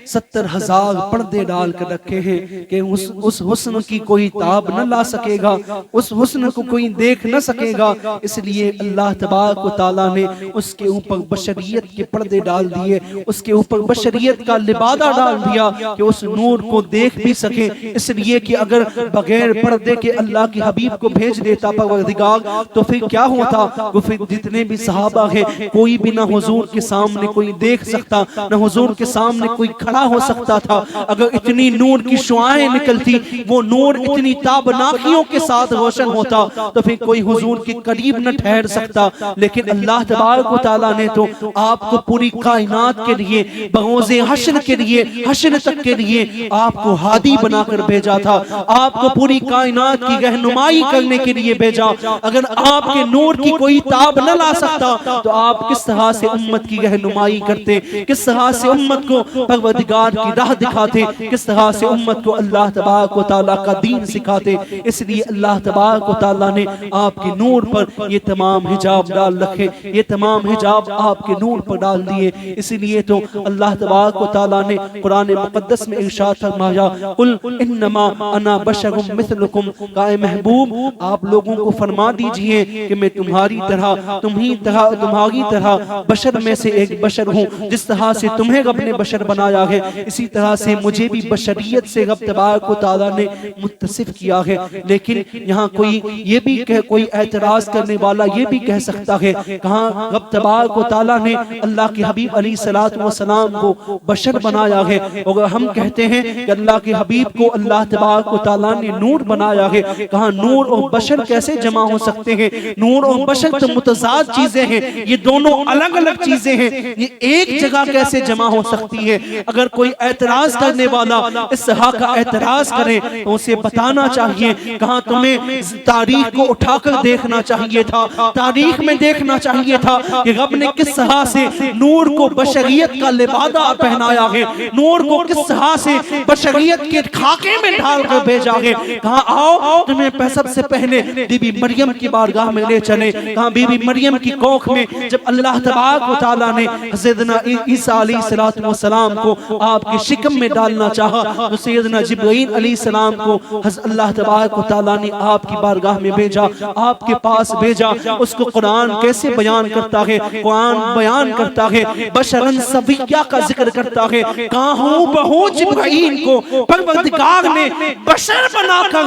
70,000 پردے ڈال کر رکھے ہیں کہ اس حسن کی کوئی تاب نہ لا سکے گا، اس حسن کو کوئی دیکھ نہ سکے گا۔ اس لیے اللہ تبارک و تعالیٰ نے اس کے اوپر بشریت کے پردے ڈال دیے، اس کے اوپر بشریت کا لبادہ ڈال دیا کہ اس نور کو دیکھ بھی سکے۔ اس لیے کہ اگر بغیر پردے کے اللہ کے حبیب کو بھیج دیتا پروردگار تو پھر کیا ہوتا؟ وہ پھر جتنے بھی صحابہ ہیں کوئی بھی نہ حضور کے سامنے کوئی دیکھ سکتا، نہ حضور کے سامنے کوئی کھڑا ہو سکتا تھا۔ اگر اتنی نور کی شعائیں نکلتی، وہ نور اتنی تابناکیوں کے ساتھ روشن ہوتا تو پھر کوئی حضور کے قریب نہ ٹھہر سکتا۔ لیکن اللہ تبارک و تعالیٰ نے تو آپ کو پوری کائنات کے لیے، بروز حشر کے لیے، حشر تک کے لیے آپ کو ہادی بنا کر بھیجا تھا، آپ کو پوری کائنات کی رہنمائی کرنے کے لیے بھیجا۔ اگر آپ کے نور کی کوئی تاب نہ لا سکتا تو آپ کس طرح سے امت کی رہنمائی کرتے، کس طرح سے امت کو پروردگار کی راہ دکھاتے، کس طرح سے امت کو اللہ تبارک و تعالیٰ کا دین سکھاتے۔ اس لیے اللہ تبارک و تعالیٰ نے آپ کے نور پر یہ تمام حجاب ڈال رکھے، یہ تمام حجاب آپ کے نور پر ڈال دیے۔ اس لیے تو اللہ تبارک و تعالیٰ نے قرآن مقدس میں ارشاد فرمایا قل انما انا بشر مثلکم، کہ اے محبوب آپ لوگوں کو فرما دیجئے کہ میں تمہاری طرح، تمہاری طرح بشر میں سے ایک بشر ہوں۔ جس طرح سے تمہیں رب نے بشر بنایا ہے اسی طرح سے مجھے بھی بشریت سے رب تبارک و تعالیٰ نے متصف کیا ہے۔ لیکن یہاں کوئی اعتراض کرنے والا یہ بھی کہہ سکتا ہے کہاں رب تبارک و تعالیٰ نے اللہ کے حبیب علیہ السلام کو بشر بنایا ہے؟ اور ہم کہتے ہیں کہ اللہ کے حبیب کو اللہ تبارک و تعالیٰ نے نور بنایا ہے، کہاں نور اور بشر کیسے جمع ہو سکتے ہیں؟ نور اور بشر تو متضاد چیزیں ہیں، یہ دونوں الگ الگ چیزیں ہیں، یہ ایک جگہ کیسے جمع ہو سکتی ہے؟ اگر کوئی اعتراض کرنے والا اس طرح کا اعتراض کرے تو اسے بتانا چاہیے کہاں تمہیں تاریخ کو اٹھا کر دیکھنا چاہیے تھا، تاریخ میں دیکھنا چاہیے تھا کہ رب نے کس طرح سے نور کو بشریت کا لبادہ پہنایا ہے، نور کو کس طرح سے بشریت کے خاکے میں ڈال کر بھیجا ہے۔ کہاں آؤ تمہیں سب سے پہلے بی بی مریم کی بارگاہ میں لے چلے، کہاں بی بی مریم کی کوکھ میں جب اللہ تبارک و تعالیٰ نے سیدنا عیسیٰ علیہ السلام کو آپ کے شکم میں ڈالنا چاہا تو سیدنا جبرائیل علیہ السلام کو اللہ تبارک و تعالیٰ نے آپ کی بارگاہ میں بھیجا، آپ کے پاس بھیجا۔ اس کو قرآن کیسے بیان کرتا ہے؟ قرآن بیان کرتا ہے بشرن سویہ کا ذکر کرتا ہے، کہاں ہوں بہو جبرائیل کو پروردگار نے بشر بنا کر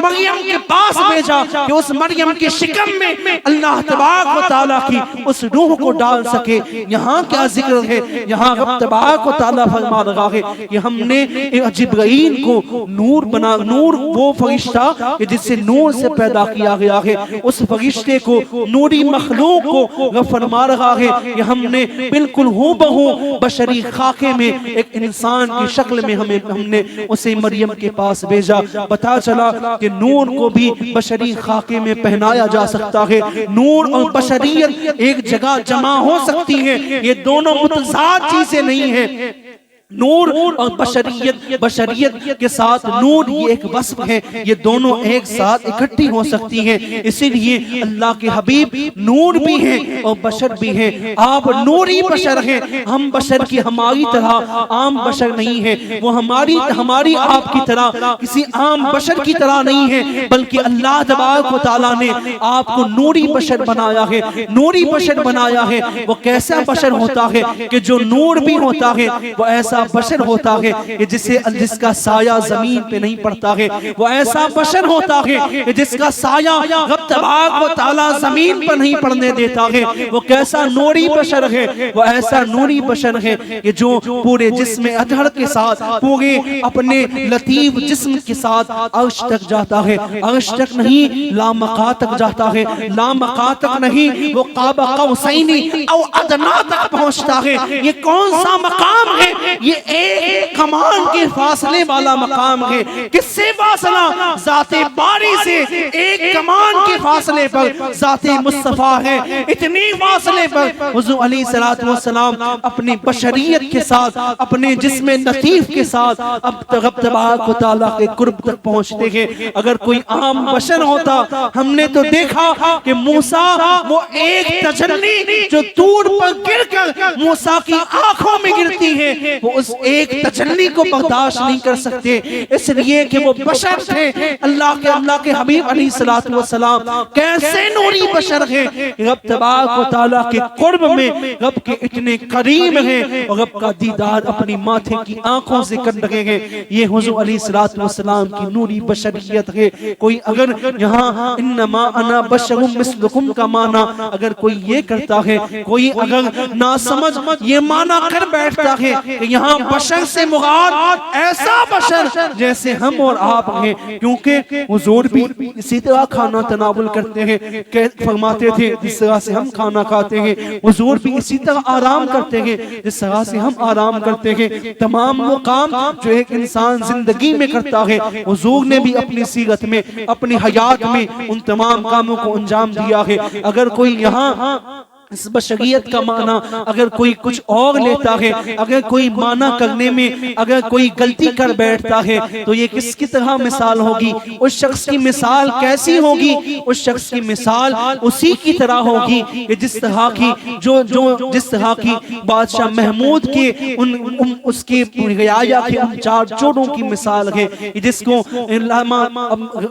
مریم کے پاس بھیجا کہ اس مریم کے شکم میں اللہ تبارک و تعالیٰ کی اس روح کو ڈال سکے۔ یہاں کیا ذکر ہے؟ یہاں رب تبارک و تعالیٰ فرما رہا ہے کہ ہم نے جبرائیل کو نور بنا، نور وہ فرشتہ جس سے نور سے پیدا کیا گیا ہے، اس فرشتے کو نوری مخلوق کو رب فرما رہا ہے کہ ہم نے بالکل ہو بہو بشری خاکے میں ایک انسان کی شکل میں ہم نے اسے مریم کے پاس بھیجا۔ پتا چلا کہ نور کو بھی بشری خاکے میں پہنایا جا سکتا ہے، نور اور بشریت ایک جگہ جمع ہو سکتی ہے، یہ دونوں متضاد چیزیں نہیں ہیں۔ نور اور بشریت کے ساتھ نور یہ ایک وصف ہے، یہ دونوں ایک ساتھ اکٹھی ہو سکتی ہیں، اسی لیے اللہ کے حبیب نور بھی ہیں اور بشر بھی ہیں۔ آپ نوری بشر ہیں، ہم بشر کی ہماری طرح عام بشر نہیں ہیں، وہ ہماری آپ کی طرح کسی عام بشر کی طرح نہیں ہے، بلکہ اللہ تبارک و تعالیٰ نے آپ کو نوری بشر بنایا ہے۔ نوری بشر بنایا ہے، وہ کیسا بشر ہوتا ہے کہ جو نور بھی ہوتا ہے، وہ ایسا بشر ہوتا ہے کہ جس کا سایہ زمین پہ نہیں پڑتا ہے، وہ ایسا بشر ہوتا ہے کہ جس کا سایہ رب تبارک و تعالیٰ زمین پر نہیں پڑنے دیتا ہے۔ وہ کیسا نوری بشر ہے، وہ ایسا نوری بشر ہے کہ جو پورے جسم اطہر کے ساتھ، پورے اپنے لطیف جسم کے ساتھ عرش تک جاتا ہے، عرش تک نہیں لامقا تک جاتا ہے، لامقا تک نہیں وہ قاب قوسین او ادنا تک پہنچتا ہے۔ یہ کون سا مقام ہے؟ یہ ایک کمان کے فاصلے والا مقام ہے۔ کس سے فاصلہ؟ ذات باری سے ایک کمان کے فاصلے پر ذات مصطفیٰ ہے۔ اتنی فاصلے پر حضور علیہ السلام اپنی بشریت کے ساتھ، اپنے جسم لطیف کے ساتھ اب رب تبارک و تعالیٰ کے قرب تک پہنچتے ہیں۔ اگر کوئی عام بشر ہوتا، ہم نے تو دیکھا کہ موسیٰ وہ ایک تجلی جو دور پر گر کر موسیٰ کی آنکھوں میں گرتی ہے، وہ اس ایک تجلی کو برداشت نہیں کر سکتے، اس لیے کہ وہ بشر تھے۔ اللہ کے حبیب علیہ السلام کیسے نوری بشر ہیں، رب تبارک و تعالیٰ کے قرب میں رب کے اتنے قریب ہیں اور رب کا دیدار اپنی ماتھے کی آنکھوں سے کر رہے ہیں۔ یہ حضور علیہ السلام کی نوری بشریت ہے۔ کوئی اگر یہاں انما انا بشر مثلکم کا معنی اگر کوئی یہ کرتا ہے، کوئی اگر نہ سمجھ یہ معنی کر بیٹھتا ہے کہ یہاں بشر سے مراد ایسا بشر جیسے ہم اور آپ ہیں، کیونکہ حضور بھی اسی طرح کھانا تناول کرتے ہیں، فرماتے تھے جس طرح سے ہم کھانا کھاتے ہیں، حضور بھی اسی طرح آرام کرتے ہیں جس طرح سے ہم آرام کرتے ہیں۔ تمام وہ کام جو ایک انسان زندگی میں کرتا ہے، حضور نے بھی اپنی سیرت میں، اپنی حیات میں ان تمام کاموں کو انجام دیا ہے۔ اگر کوئی یہاں اس بشریت کا معنی اگر کوئی کچھ اور لیتا ہے، اگر کوئی معنی کرنے میں اگر کوئی غلطی کر بیٹھتا ہے، تو یہ کس کی طرح مثال ہوگی؟ اس شخص کی مثال کیسی ہوگی؟ اس شخص کی مثال اسی کی طرح ہوگی کہ جس طرح کی بادشاہ محمود کے اس کے رعایا کے ان 4 چوروں کی مثال ہے، جس کو علامہ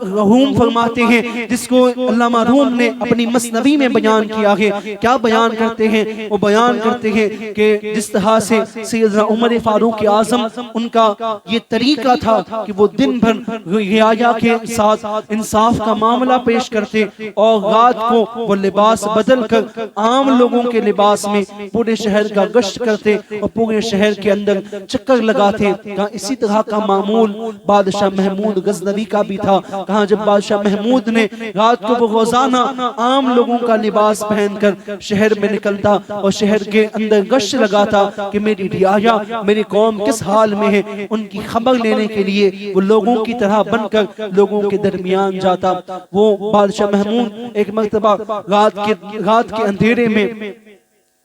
روم فرماتے ہیں، جس کو علامہ روم نے اپنی مثنوی میں بیان کیا ہے۔ کیا بیان کرتے ہیں؟ وہ بیان کرتے ہیں کہ جس طرح سے سیدنا عمر فاروق اعظم ان کا یہ طریقہ تھا کہ وہ دن بھر رعایا کے ساتھ انصاف کا معاملہ پیش کرتے اور رات کو وہ لباس بدل کر عام لوگوں کے لباس میں پورے شہر کا گشت کرتے اور پورے شہر کے اندر چکر لگاتے۔ کہاں اسی طرح کا معمول بادشاہ محمود غزنوی کا بھی تھا۔ کہاں جب بادشاہ محمود نے رات کو وہ روزانہ عام لوگوں کا لباس پہن کر شہر میں نکلتا اور شہر کے اندر گشت لگاتا کہ میری رعایا، میری قوم کس حال میں ہے، ان کی خبر لینے کے لیے وہ لوگوں کی طرح بن کر لوگوں کے درمیان جاتا۔ وہ بادشاہ محمود ایک مرتبہ رات کے اندھیرے میں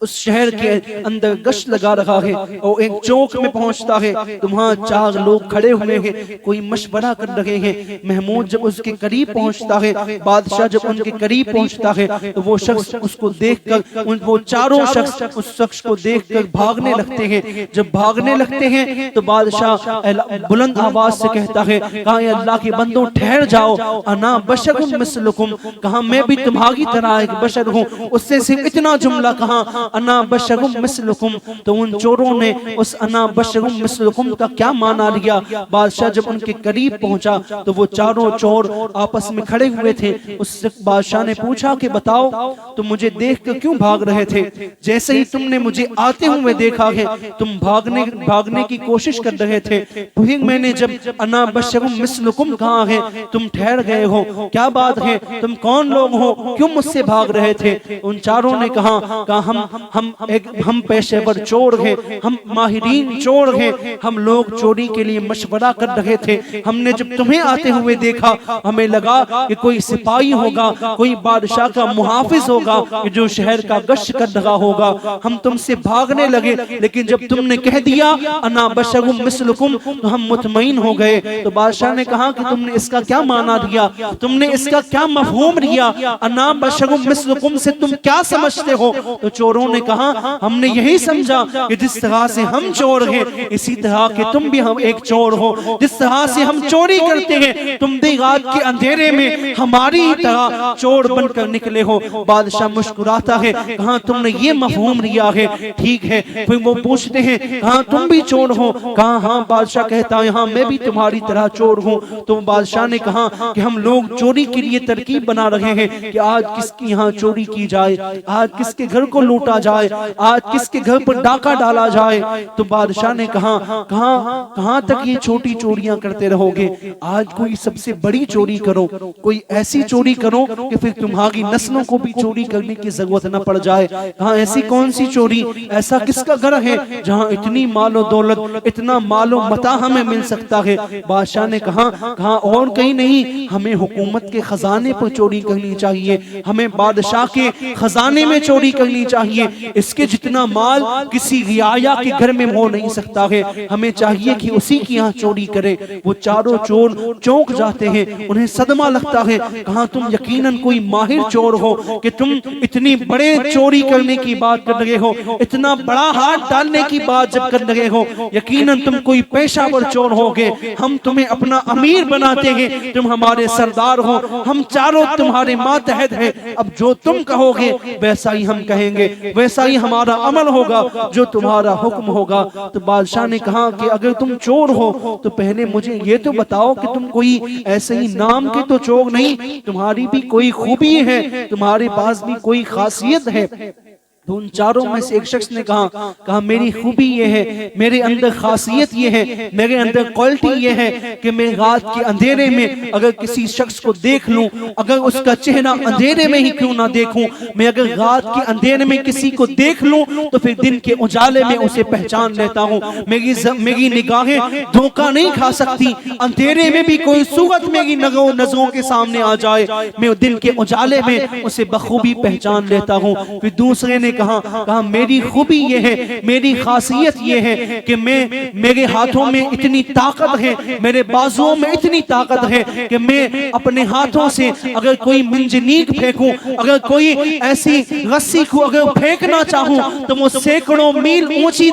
اس شہر کے اندر گشت لگا رہا ہے اور ایک چوک میں پہنچتا ہے تو وہاں 4 لوگ کھڑے ہوئے ہیں، کوئی مشورہ کر رہے ہیں۔ محمود جب اس کے قریب پہنچتا ہے، بادشاہ جب ان کے قریب پہنچتا ہے تو وہ شخص اس کو دیکھ کر وہ چاروں شخص اس شخص کو دیکھ کر بھاگنے لگتے ہیں۔ جب بھاگنے لگتے ہیں تو بادشاہ بلند آواز سے کہتا ہے، کہاں اے اللہ کے بندوں ٹھہر جاؤ، انا بشر مثلکم، کہاں میں بھی تمہاری طرح ایک بشر ہوں۔ اس سے صرف اتنا جملہ کہا انا بشر مثلکم، تو ان چوروں نے اس انا بشر مثلکم کا کیا معنی لیا؟ بادشاہ جب ان کے قریب پہنچا تو وہ چاروں چور آپس میں کھڑے ہوئے تھے۔ اس سے بادشاہ نے پوچھا کہ بتاؤ تم مجھے دیکھ کر کیوں بھاگ رہے تھے؟ جیسے ہی تم نے مجھے آتے ہوئے دیکھا ہے تم بھاگنے کی کوشش کر رہے تھے، پھر میں نے جب انا بشر مثلکم کہا ہے تم ٹھہر گئے ہو، کیا بات ہے؟ تم کون لوگ ہو؟ کیوں مجھ سے بھاگ رہے تھے؟ ان چاروں نے کہا ہم ہم پیشے ور چور ہیں، ہم ماہرین چور ہیں، ہم لوگ چوری کے لیے مشورہ کر رہے تھے، ہم نے جب تمہیں آتے ہوئے دیکھا ہمیں لگا کہ کوئی سپاہی ہوگا، کوئی بادشاہ کا محافظ ہوگا جو شہر کا گشت کر رہا ہوگا، ہم تم سے بھاگنے لگے، لیکن جب تم نے کہہ دیا انا بشر مثلکم تو ہم مطمئن ہو گئے۔ تو بادشاہ نے کہا کہ تم نے اس کا کیا معنی دیا، تم نے اس کا کیا مفہوم لیا، انا بشر مثلکم سے تم کیا سمجھتے ہو؟ تو چوروں نے کہا ہم نے یہی سمجھا کہ جس طرح سے ہم چور ہیں اسی طرح کہ تم بھی ہم ایک چور ہو، جس طرح سے ہم چوری کرتے ہیں تم بھی رات کے اندھیرے میں ہماری طرح چور بن کر نکلے ہو۔ بادشاہ مسکراتا ہے، کہاں تم نے یہ مفہوم لیا ہے، ٹھیک ہے۔ پھر وہ پوچھتے ہیں کہاں تم بھی چور ہو، کہاں ہاں بادشاہ کہتا ہے ہاں میں بھی تمہاری طرح چور ہوں۔ تو بادشاہ نے کہا کہ ہم لوگ چوری کے لیے ترکیب بنا رہے ہیں کہ آج کس کی یہاں چوری کی جائے، آج کس کے گھر کو لوٹا جائے، آج کس کے گھر پر ڈاکہ ڈالا جائے۔ تو بادشاہ نے کہا کہاں تک یہ چھوٹی چوریاں کرتے رہو گے، آج کوئی سب سے بڑی چوری کرو، کوئی ایسی چوری کرو کہ پھر تمہاری نسلوں کو بھی چوری کرنے کی ضرورت نہ پڑ جائے۔ کہاں ایسی کون سی چوری، ایسا کس کا گھر ہے جہاں اتنی مال و دولت، اتنا مال و متاع ہمیں مل سکتا ہے؟ بادشاہ نے کہا اور کہیں نہیں، ہمیں حکومت کے خزانے پر چوری کرنی چاہیے، ہمیں بادشاہ کے خزانے میں چوری کرنی چاہیے، اس کے جتنا مال کسی رعایا کے گھر میں ہو نہیں سکتا ہے، ہمیں چاہیے کہ اسی کی یہاں چوری کرے۔ وہ چاروں چور چونک جاتے ہیں، انہیں صدمہ لگتا ہے، کہاں تم یقیناً کوئی ماہر چور ہو کہ تم اتنی بڑے چوری کرنے کی بات کر رہے ہو، اتنا بڑا ہاتھ ڈالنے کی بات جب کر رہے ہو، یقیناً تم کوئی پیشہ ور چور ہوگے، ہم تمہیں اپنا امیر بناتے ہیں، تم ہمارے سردار ہو، ہم چاروں تمہارے ماتحت ہیں، اب جو تم کہو گے ویسا ہی ہم کہیں گے، ویسا ہی ہمارا عمل ہوگا، جو تمہارا حکم ہوگا۔ تو بادشاہ نے کہا کہ اگر تم چور ہو تو پہلے مجھے یہ تو بتاؤ کہ تم کوئی ایسے ہی نام کے تو چور نہیں، تمہاری بھی کوئی خوبی ہے، تمہارے پاس بھی کوئی خاصیت ہے۔ تو ان چاروں میں سے ایک شخص نے کہا میری خوبی یہ ہے، میرے اندر خاصیت یہ ہے، میرے اندر کوالٹی یہ ہے کہ میں رات کے اندھیرے میں اگر کسی شخص کو دیکھ لوں، اگر اس کا چہرہ اندھیرے میں ہی کیوں نہ دیکھوں، میں اگر رات کے اندھیرے میں کسی کو دیکھ لوں تو پھر دن کے اجالے میں اسے پہچان لیتا ہوں، میری نگاہیں دھوکہ نہیں کھا سکتی، اندھیرے میں بھی کوئی صورت میری نظروں کے سامنے آ جائے میں دن کے اجالے میں اسے بخوبی پہچان لیتا ہوں۔ پھر دوسرے نے کہا میری خوبی یہ ہے، میری خاصیت یہ ہے کہ میرے ہاتھوں میں اتنی طاقت ہے، میرے بازوؤں میں اتنی طاقت ہے کہ میں اپنے ہاتھوں سے اگر کوئی منجنیق پھینکوں، اگر کوئی ایسی رسی کو اگر پھینکنا چاہوں تو وہ سینکڑوں میل اونچی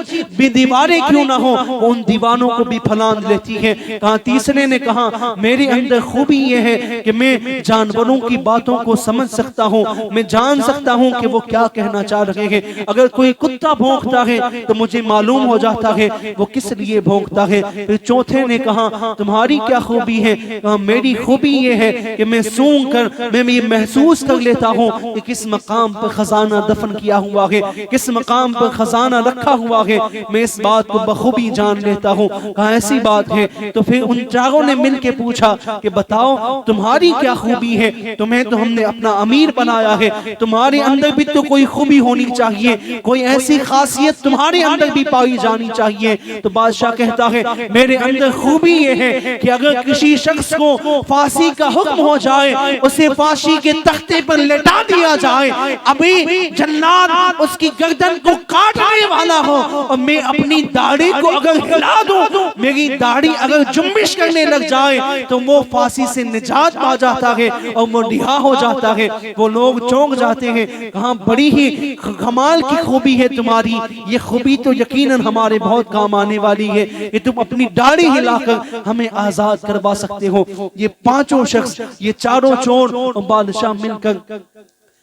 دیواریں کیوں نہ ہو ان دیواروں کو بھی پھلان لیتی ہے۔ کہا تیسرے نے کہا میرے اندر خوبی یہ ہے کہ میں جانوروں کی باتوں کو سمجھ سکتا ہوں، میں جان سکتا ہوں کہ وہ کیا کہنا چاہ رہے ہیں، اگر کوئی کتا بھونکتا ہے تو مجھے معلوم ہو جاتا ہے وہ کس لیے بھونکتا ہے۔ پھر چوتھے نے کہا تمہاری کیا خوبی ہے؟ کہا میری خوبی یہ ہے کہ میں سونگ کر میں یہ محسوس کر لیتا ہوں کہ کس مقام پر خزانہ دفن کیا ہوا ہے، کس مقام پر خزانہ رکھا ہوا ہے، میں اس بات کو بخوبی جان لیتا ہوں۔ کہا ایسی بات ہے؟ تو پھر ان چاروں نے مل کے پوچھا کہ بتاؤ تمہاری کیا خوبی ہے، تمہیں تو ہم نے اپنا امیر بنایا ہے، تمہارے اندر بھی تو کوئی خوبی ہونی چاہیے، کوئی ایسی خاصیت تمہارے اندر بھی پائی جانی چاہیے۔ تو بادشاہ کہتا ہے میرے اندر خوبی یہ ہے کہ اگر کسی شخص کو پھانسی کا حکم ہو جائے، اسے پھانسی کے تختے پر لٹا دیا جائے، ابھی جلاد اس کی گردن کو کاٹنے والا ہو اور میں اپنی داڑھی کو اگر ہلا دوں، میری داڑھی اگر جنبش کرنے لگ جائے تو وہ پھانسی سے نجات پا جاتا ہے اور وہ رہا ہو جاتا ہے۔ وہ لوگ چونک جاتے ہیں، کہاں بڑی ہی کمال کی خوبی ہے تمہاری، یہ خوبی تو یقیناً ہمارے بہت کام آنے والی ہے کہ تم اپنی داڑھی ہلا کر ہمیں آزاد کروا سکتے ہو۔ یہ پانچوں شخص، یہ چاروں چور اور بادشاہ مل کر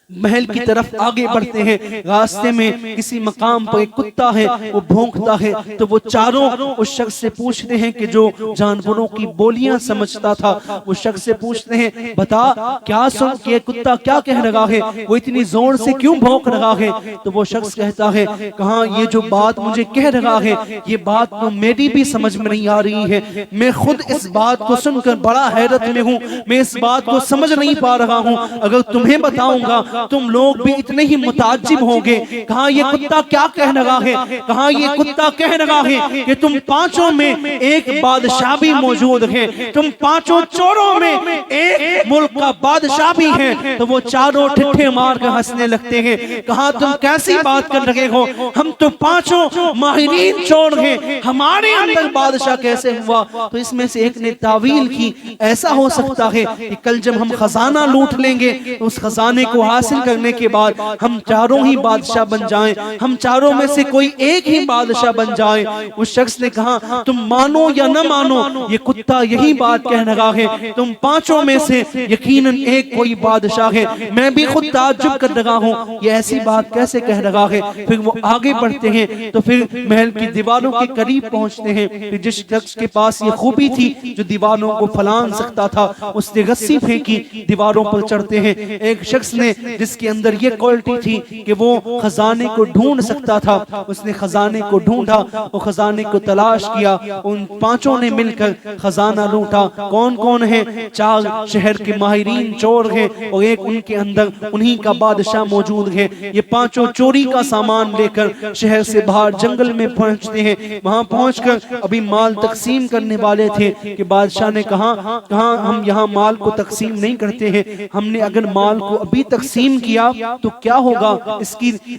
محل کی طرف آگے بڑھتے ہیں۔ راستے میں کسی مقام پر ایک کتا ہے، وہ بھونکتا ہے تو وہ چاروں اس شخص سے پوچھتے ہیں کہ جو جانوروں کی بولیاں سمجھتا تھا، وہ شخص سے پوچھتے ہیں بتا کیا سن کہ کتا کیا کہہ رہا ہے، وہ اتنی زور سے کیوں بھونک رہا ہے؟ تو وہ شخص کہتا ہے کہاں یہ جو بات مجھے کہہ رہا ہے یہ بات تو میری بھی سمجھ میں نہیں آ رہی ہے، میں خود اس بات کو سن کر بڑا حیرت میں ہوں، میں اس بات کو سمجھ نہیں پا رہا ہوں، اگر تمہیں بتاؤں گا تم لوگ بھی اتنے ہی متعجب ہوں گے. کہا یہ کتا کیا کہہ رہا ہے؟ کہا یہ کتا کہہ رہا ہے کہ تم پانچوں میں ایک بادشاہ بھی موجود ہے, تم پانچوں چوروں میں ایک ملک کا بادشاہ بھی ہے. تو وہ چاروں ٹھٹھے مار کر ہنسنے لگتے ہیں. کہا تم کیسی بات کر رہے ہو, ہم تو پانچوں ماہرین چور ہیں, ہمارے اندر بادشاہ کیسے ہوا؟ تو اس میں سے ایک نے تعویل کی, ایسا ہو سکتا ہے کہ کل جب ہم خزانہ لوٹ لیں گے تو اس خزانے کو حاصل کرنے کے بعد ہم چاروں ہی بادشاہ بن جائیں, ہم چاروں میں سے کوئی ایک ہی بادشاہ بن جائے. اس شخص نے کہا تم مانو یا نہ مانو, یہ کتا یہی بات کہہ رہا ہے, تم پانچوں میں سے یقیناً ایک کوئی بادشاہ ہے. میں بھی خود تعجب کر رہا ہوں, یہ ایسی بات کیسے کہہ رہا ہے. پھر وہ آگے بڑھتے ہیں تو پھر محل کی دیواروں کے قریب پہنچتے ہیں. پھر جس شخص کے پاس یہ خوبی تھی جو دیواروں کو پھلان سکتا تھا, اس نے رسی پھینکی, دیواروں پر چڑھتے ہیں. ایک شخص نے جس کے اندر یہ کوالٹی تھی کہ وہ خزانے کو ڈھونڈ سکتا تھا, اس نے خزانے کو ڈھونڈا, وہ خزانے کو تلاش کیا. ان پانچوں نے مل کر خزانہ لوٹا. کون کون ہے؟ چار شہر کے ماہرین چور ہیں اور ایک ان کے اندر انہی کا بادشاہ موجود ہے. یہ پانچوں چوری کا سامان لے کر شہر سے باہر جنگل میں پہنچتے ہیں. وہاں پہنچ کر ابھی مال تقسیم کرنے والے تھے کہ بادشاہ نے کہا ہم یہاں مال کو تقسیم نہیں کرتے ہیں, ہم نے اگر مال کو ابھی تقسیم کیا تو کیا ہوگا,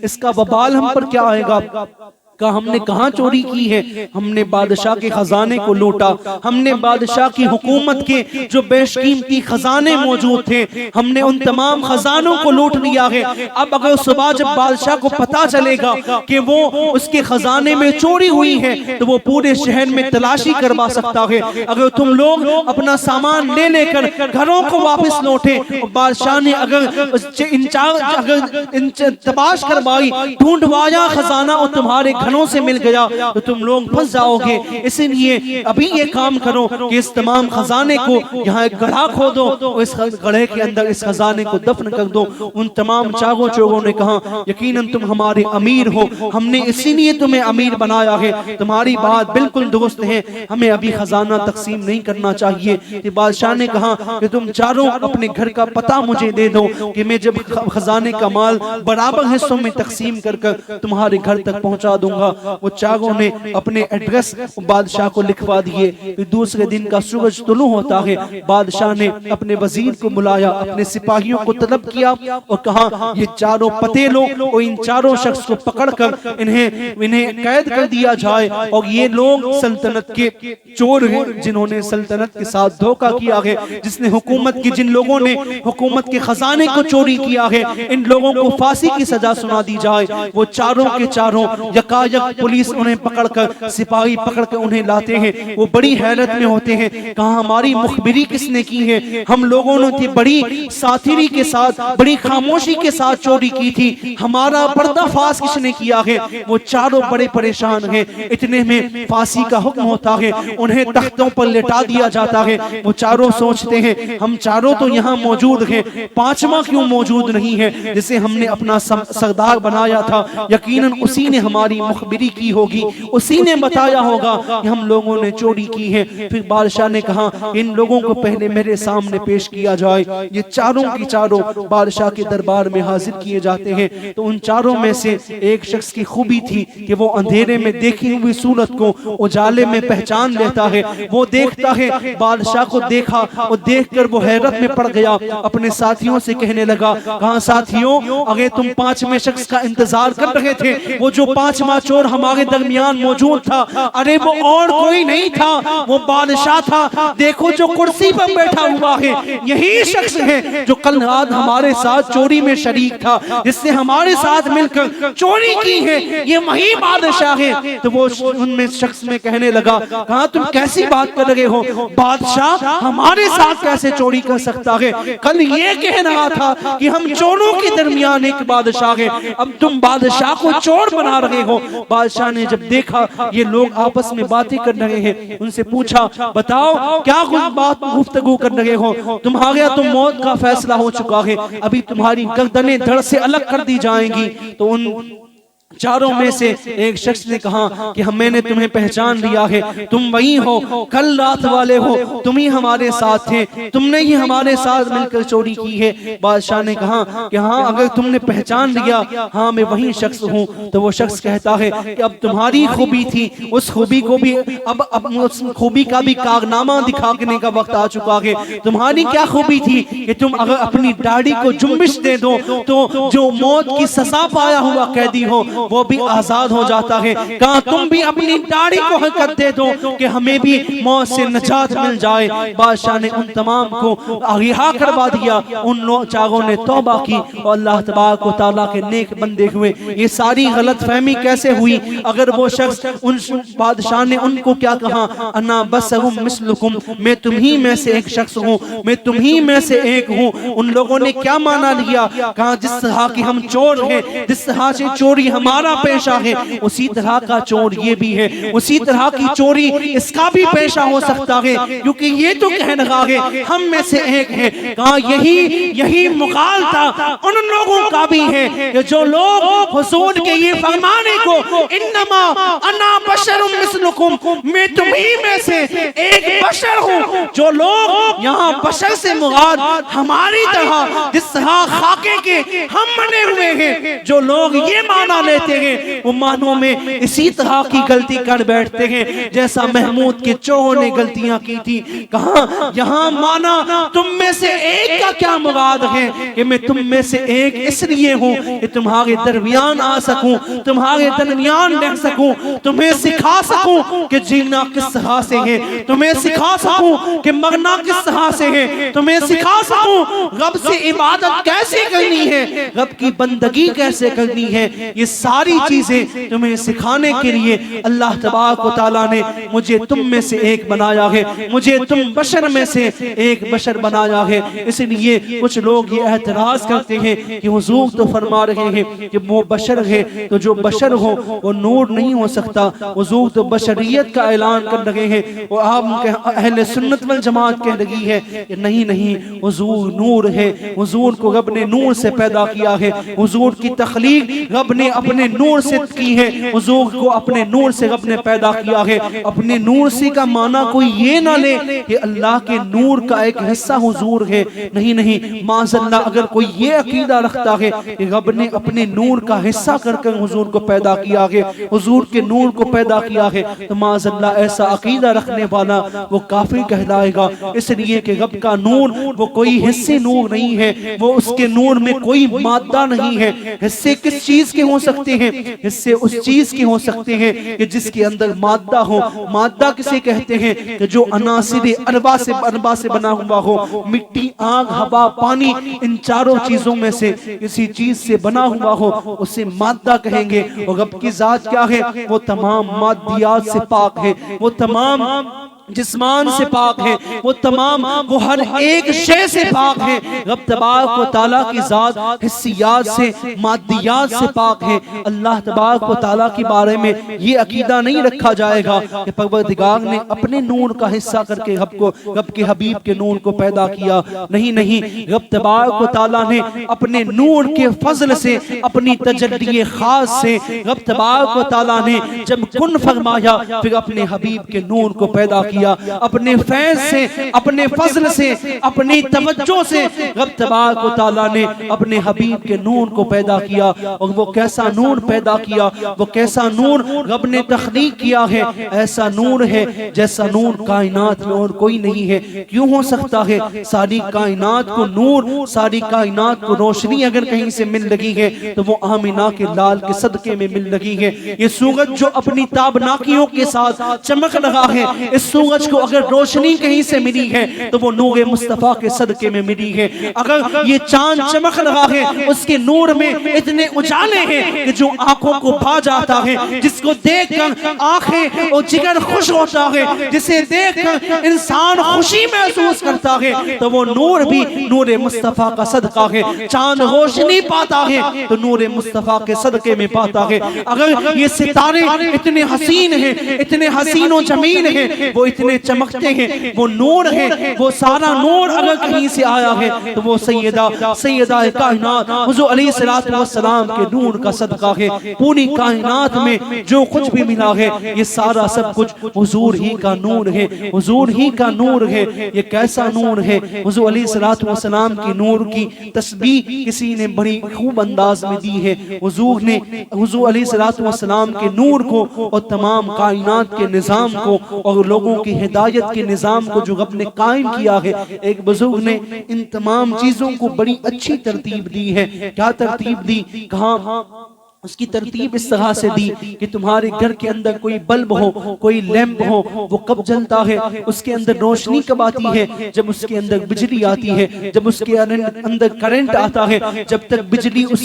اس کا وبال ہم پر کیا آئے گا. کہ ہم نے کہاں چوری کی ہے؟ ہم نے بادشاہ کے خزانے کو لوٹا, ہم نے بادشاہ کی حکومت کے جو بیش قیمتی خزانے موجود تھے ہم نے ان تمام خزانوں کو لوٹ لیا ہے. اب اگر صبح جب بادشاہ کو پتا چلے گا کہ وہ اس کے خزانے میں چوری ہوئی ہے تو وہ پورے شہر میں تلاشی کروا سکتا ہے. اگر تم لوگ اپنا سامان لے لے کر گھروں کو واپس لوٹے, بادشاہ نے اگر تباش کروائی, ڈھونڈوایا خزانہ اور تمہارے گھروں سے مل گیا تو تم لوگ پھنس جاؤ گے. اس لیے ابھی یہ کام کرو کہ اس تمام خزانے کو یہاں ایک گڑھا کھودو اور اس گڑھے کے اندر اس خزانے کو دفن کر دو. ان تمام چاروں چوروں نے کہا یقیناً تم ہمارے امیر ہو, ہم نے اسی لیے تمہیں امیر بنایا ہے, تمہاری بات بالکل درست ہے, ہمیں ابھی خزانہ تقسیم نہیں کرنا چاہیے. بادشاہ نے کہا کہ تم چاروں اپنے گھر کا پتہ مجھے دے دو کہ میں جب خزانے کا مال برابر حصوں میں تقسیم کر کر تمہارے گھر تک پہنچا دوں گا. وہ چاروں نے اپنے ایڈریس بادشاہ کو لکھوا دیے. دوسرے دن کا سورج طلوع ہوتا ہے, بادشاہ نے اپنے وزیر کو بلایا, اپنے سپاہیوں کو طلب کیا اور کہا یہ چاروں پتے لو اور ان چاروں شخص کو پکڑ کر انہیں قید کر دیا جائے. اور یہ لوگ سلطنت کے چور ہیں جنہوں نے سلطنت کے ساتھ دھوکہ کیا ہے, جس نے حکومت کی جن لوگوں نے حکومت کے خزانے کو چوری کیا ہے ان لوگوں کو پھانسی کی سزا سنا دی جائے. وہ چاروں کے چاروں یکایک پولیس انہیں پکڑ کر, سپاہی پکڑ کر انہیں لاتے ہیں. وہ بڑی حیرت میں ہوتے ہیں, کہاں ہماری مخبری کس نے کی ہے, ہم لوگوں نے بڑی ساتری کے ساتھ بڑی خاموشی کے ساتھ چوری کی تھی, ہمارا پردہ فاش کس نے کیا ہے. وہ چاروں بڑے پریشان ہیں. اتنے میں پھانسی کا حکم ہوتا ہے, انہیں تختوں پر لٹا دیا جاتا ہے. وہ چاروں سوچتے ہیں ہم چاروں تو یہاں موجود ہیں, پانچواں کیوں موجود نہیں ہے جسے ہم نے اپنا سردار بنایا تھا؟ یقیناً اسی نے ہماری مخبری کی ہوگی, اسی نے بتایا ہوگا کہ ہم لوگوں نے چوری کی ہے. پھر بادشاہ نے کہا ان لوگوں کو پہلے میرے سامنے پیش کیا جائے. یہ چاروں کی چاروں بادشاہ کے دربار میں حاضر کیے جاتے ہیں. تو ان چاروں میں سے ایک شخص کی خوبی تھی کہ وہ اندھیرے میں دیکھی ہوئی صورت کو اجالے میں پہچان لیتا ہے. وہ دیکھتا ہے, بادشاہ کو دیکھا اور دیکھ کر وہ حیرت میں پڑ گیا. اپنے ساتھیوں سے کہنے لگا کہاں ساتھیوں, اگر تم پانچویں شخص کا انتظار کر رہے تھے, وہ جو پانچواں چور ہمارے درمیان موجود تھا, ارے وہ اور کوئی نہیں تھا, وہ بادشاہ تھا. دیکھو جو کرسی پر بیٹھا ہوا ہے یہی شخص ہے جو کل رات ہمارے ساتھ چوری میں شریک تھا, جس نے ہمارے ساتھ مل کر چوری کی ہے, یہ وہی بادشاہ ہے. تو وہ ان میں شخص میں کہنے لگا کہاں تم کیسی بات کر رہے ہو, بادشاہ ہمارے ساتھ کیسے چوری کر سکتا ہے؟ کل یہ کہہ رہا تھا کہ ہم چوروں کے درمیان ایک بادشاہ ہے, اب تم بادشاہ کو چور بنا رہے ہو. بادشاہ نے جب دیکھا یہ لوگ آپس میں باتیں کر رہے ہیں, ان سے پوچھا بتاؤ کیا بات گفتگو کر رہے ہو؟ تمہارے تو موت کا فیصلہ ہو چکا ہے, ابھی تمہاری گردنیں دھڑ سے الگ کر دی جائیں گی. تو ان چاروں میں سے ایک شخص نے کہا کہ میں نے تمہیں پہچان لیا ہے، تم وہی ہو، کل رات والے ہو، تم ہی ہمارے ساتھ تھے، تم نے ہی ہمارے ساتھ مل کر چوری کی ہے۔ بادشاہ نے کہا کہ ہاں اگر تم نے پہچان لیا ہاں میں وہی شخص ہوں، تو وہ شخص کہتا ہے کہ اب تمہاری خوبی تھی، اس خوبی کو بھی اب اس خوبی کا بھی کارنامہ دکھانے کا وقت آ چکا ہے۔ تمہاری کیا خوبی تھی کہ تم اگر اپنی داڑھی کو جنبش دے دو تو جو موت کی سزا پایا ہوا قیدی ہو وہ بھی آزاد ہو جاتا ہے، کہاں تم بھی اپنی داڑھی کو حرکت دے دو کہ ہمیں بھی موت سے نجات مل جائے۔ بادشاہ نے ان تمام کو رہا کروا دیا، ان چاروں نے توبہ کی اور اللہ تبارک و تعالیٰ کے نیک بندے ہوئے۔ یہ ساری غلط فہمی کیسے ہوئی؟ اگر وہ شخص ان بادشاہ نے ان کو کیا کہا، انا بشر مثلکم، میں تمہیں میں سے ایک شخص ہوں، میں تمہیں میں سے ایک ہوں، ان لوگوں نے کیا مانا لیا؟ کہا جس طرح کی ہم چور ہیں، جس طرح سے چوری ہمارا پیشہ ہے اسی طرح کا چور یہ بھی ہے، اسی طرح کی چوری اس کا بھی پیشہ ہو سکتا ہے، کیونکہ یہ تو کہہ رہا ہے ہم میں سے ایک ہے۔ کہا یہی مغالطہ ان لوگوں کا بھی ہے کہ جو لوگ حضور کے یہ فرمانے کو انما انا بشر مثلکم، میں تمہیں میں سے ایک بشر ہوں، جو لوگ یہاں بشر سے مراد ہماری طرح جس طرح خاکے کے ہم بنے ہوئے ہیں، جو لوگ یہ مانا لیتے ہیں وہ معنوں میں اسی طرح کی غلطی کر بیٹھتے ہیں جیسا محمود کے چوہوں نے غلطیاں کی تھی۔ کہاں یہاں مانا تم میں سے ایک کا کیا مراد ہے کہ میں تم میں سے ایک اس لیے ہوں کہ تمہارے درمیان آ سکوں، تمہارے درمیان رہ سکوں، تمہیں سکھا سکوں کہ جینا کس طرح سے ہے، تمہیں سکھا سکوں کہ مرنا کس طرح سے ہے، تمہیں سکھا سکوں رب سے عبادت کیسے کرنی ہے، رب کی بندگی کیسے کرنی ہے۔ یہ ساری چیزیں تمہیں سکھانے کے لیے اللہ تبارک و تعالیٰ نے مجھے تم میں سے ایک بنایا ہے، مجھے تم بشر میں سے ایک بشر بنایا ہے۔ اس لیے کچھ لوگ یہ اعتراض کرتے ہیں کہ حضور تو فرما رہے ہیں کہ وہ بشر ہے، تو جو بشر ہو وہ نور نہیں ہو سکتا۔ حضور تو بشریت کا اعلان کر رہے ہیں اور آپ اہل سنت والجماعت کہہ رہی ہے کہ نہیں حضور نور ہے، حضور کو رب نے نور سے پیدا کیا ہے، حضور کی تخلیق رب نے اپنے نور سے کی ہے، حضور کو اپنے نور سے رب نے پیدا کیا ہے۔ اپنے نور سے کا معنی کوئی یہ نہ لے کہ اللہ کے نور کا ایک حصہ حضور ہے، نہیں معاذ اللہ، اگر کوئی یہ عقیدہ رکھتا ہے کہ رب نے اپنے نور کا حصہ کر کر حضور کو پیدا کیا ہے، حضور کے نور کو پیدا کیا ہے، تو معاذ اللہ ایسا عقیدہ رکھنے والا وہ کافر کہلائے گا۔ اس لیے کہ رب کا نور وہ کوئی حصے نور نہیں ہے، وہ اس کے نور میں کوئی مادہ نہیں ہے۔ حصے کس چیز کے ہو سکتے ہیں؟ حصے اس چیز کے ہو سکتے ہیں کہ جس کے اندر مادہ ہو۔ مادہ کسے کہتے ہیں؟ کہ جو عناصر اربع سے بنا ہوا ہو، مٹی، آگ، ہوا، پانی، ان چاروں چیزوں میں سے کسی چیز سے بنا ہوا ہو اسے مادہ کہیں گے۔ اور رب کی ذات کیا ہے؟ وہ تمام مادیات سے پاک ہے، وہ تمام جسمان سے پاک ہے، وہ تمام وہ ہر ایک شے سے پاک ہے۔ رب تبارک و تعالیٰ کی ذات حسیات سے، مادیات سے پاک ہے۔ اللہ تبارک و تعالیٰ کے بارے میں یہ عقیدہ نہیں رکھا جائے گا کہ پروردگار نے اپنے نور کا حصہ کر کے رب کے حبیب کے نور کو پیدا کیا، نہیں رب تبارک و تعالیٰ نے اپنے نور کے فضل سے، اپنی تجلی خاص سے رب تبارک و تعالیٰ نے جب کن فرمایا پھر اپنے حبیب کے نور کو پیدا کیا، اپنے فیض سے، اپنے فضل سے، اپنی توجہ سے رب تبارک و تعالیٰ نے اپنے حبیب کے نور کو پیدا کیا۔ اور وہ کیسا نور پیدا کیا؟ وہ کیسا نور رب نے تخلیق کیا ہے؟ ایسا نور ہے جیسا نور کائنات میں اور کوئی نہیں ہے۔ کیوں ہو سکتا ہے؟ ساری کائنات کو نور، ساری کائنات کو روشنی اگر کہیں سے مل لگی ہے تو وہ آمنہ کے لال کے صدقے میں مل لگی ہے۔ یہ سورج جو اپنی تابناکیوں کے ساتھ چمک رہا ہے، اس سورج کو اگر روشنی کہیں سے ملی ہے تو وہ نور مصطفیٰ کے صدقے میں ملی ہے۔ اگر یہ چاند چمک رہا ہے اس کے نور میں اتنے اجالے ہیں کہ جو آنکھوں کو بھا جاتا ہے، جس کو دیکھ کر آنکھیں اور جگر خوش ہوتا ہے، جسے دیکھ کر انسان خوشی محسوس کرتا ہے، تو وہ نور بھی نور مصطفیٰ کا صدقہ ہے۔ چاند روشنی پاتا ہے تو نور مصطفیٰ کے صدقے میں پاتا ہے۔ اگر یہ ستارے اتنے حسین ہیں، اتنے حسین و جمیل ہیں، وہ اتنے چمکتے ہیں، وہ نور ہے، وہ سارا نور اگر کہیں سے آیا ہے تو وہ سیدہ کائنات حضور علیہ السلام کے نور کا صدقہ ہے۔ پوری کائنات میں جو کچھ بھی ملا ہے یہ سارا سب کچھ حضور ہی کا نور ہے، حضور ہی کا نور ہے۔ یہ کیسا نور ہے؟ حضور علیہ السلام کی نور کی تسبیح کسی نے بڑی خوب انداز میں دی ہے۔ حضور نے حضور علیہ السلام کے نور کو اور تمام کائنات کے نظام کو اور لوگوں کی ہدایت کے نظام کو جو رب نے قائم کیا ہے، ایک بزرگ نے ان تمام چیزوں کو بڑی اچھی ترتیب دی ہے۔ کیا ترتیب دی؟ کہاں اس کی ترتیب اس طرح سے دی کہ تمہارے گھر کے اندر کوئی بلب ہو، کوئی لیمپ ہو، وہ کب جلتا ہے؟ اس کے اندر روشنی کب آتی ہے؟ جب اس کے اندر بجلی آتی ہے، جب اس کے اندر کرنٹ آتا ہے۔ جب تک بجلی اس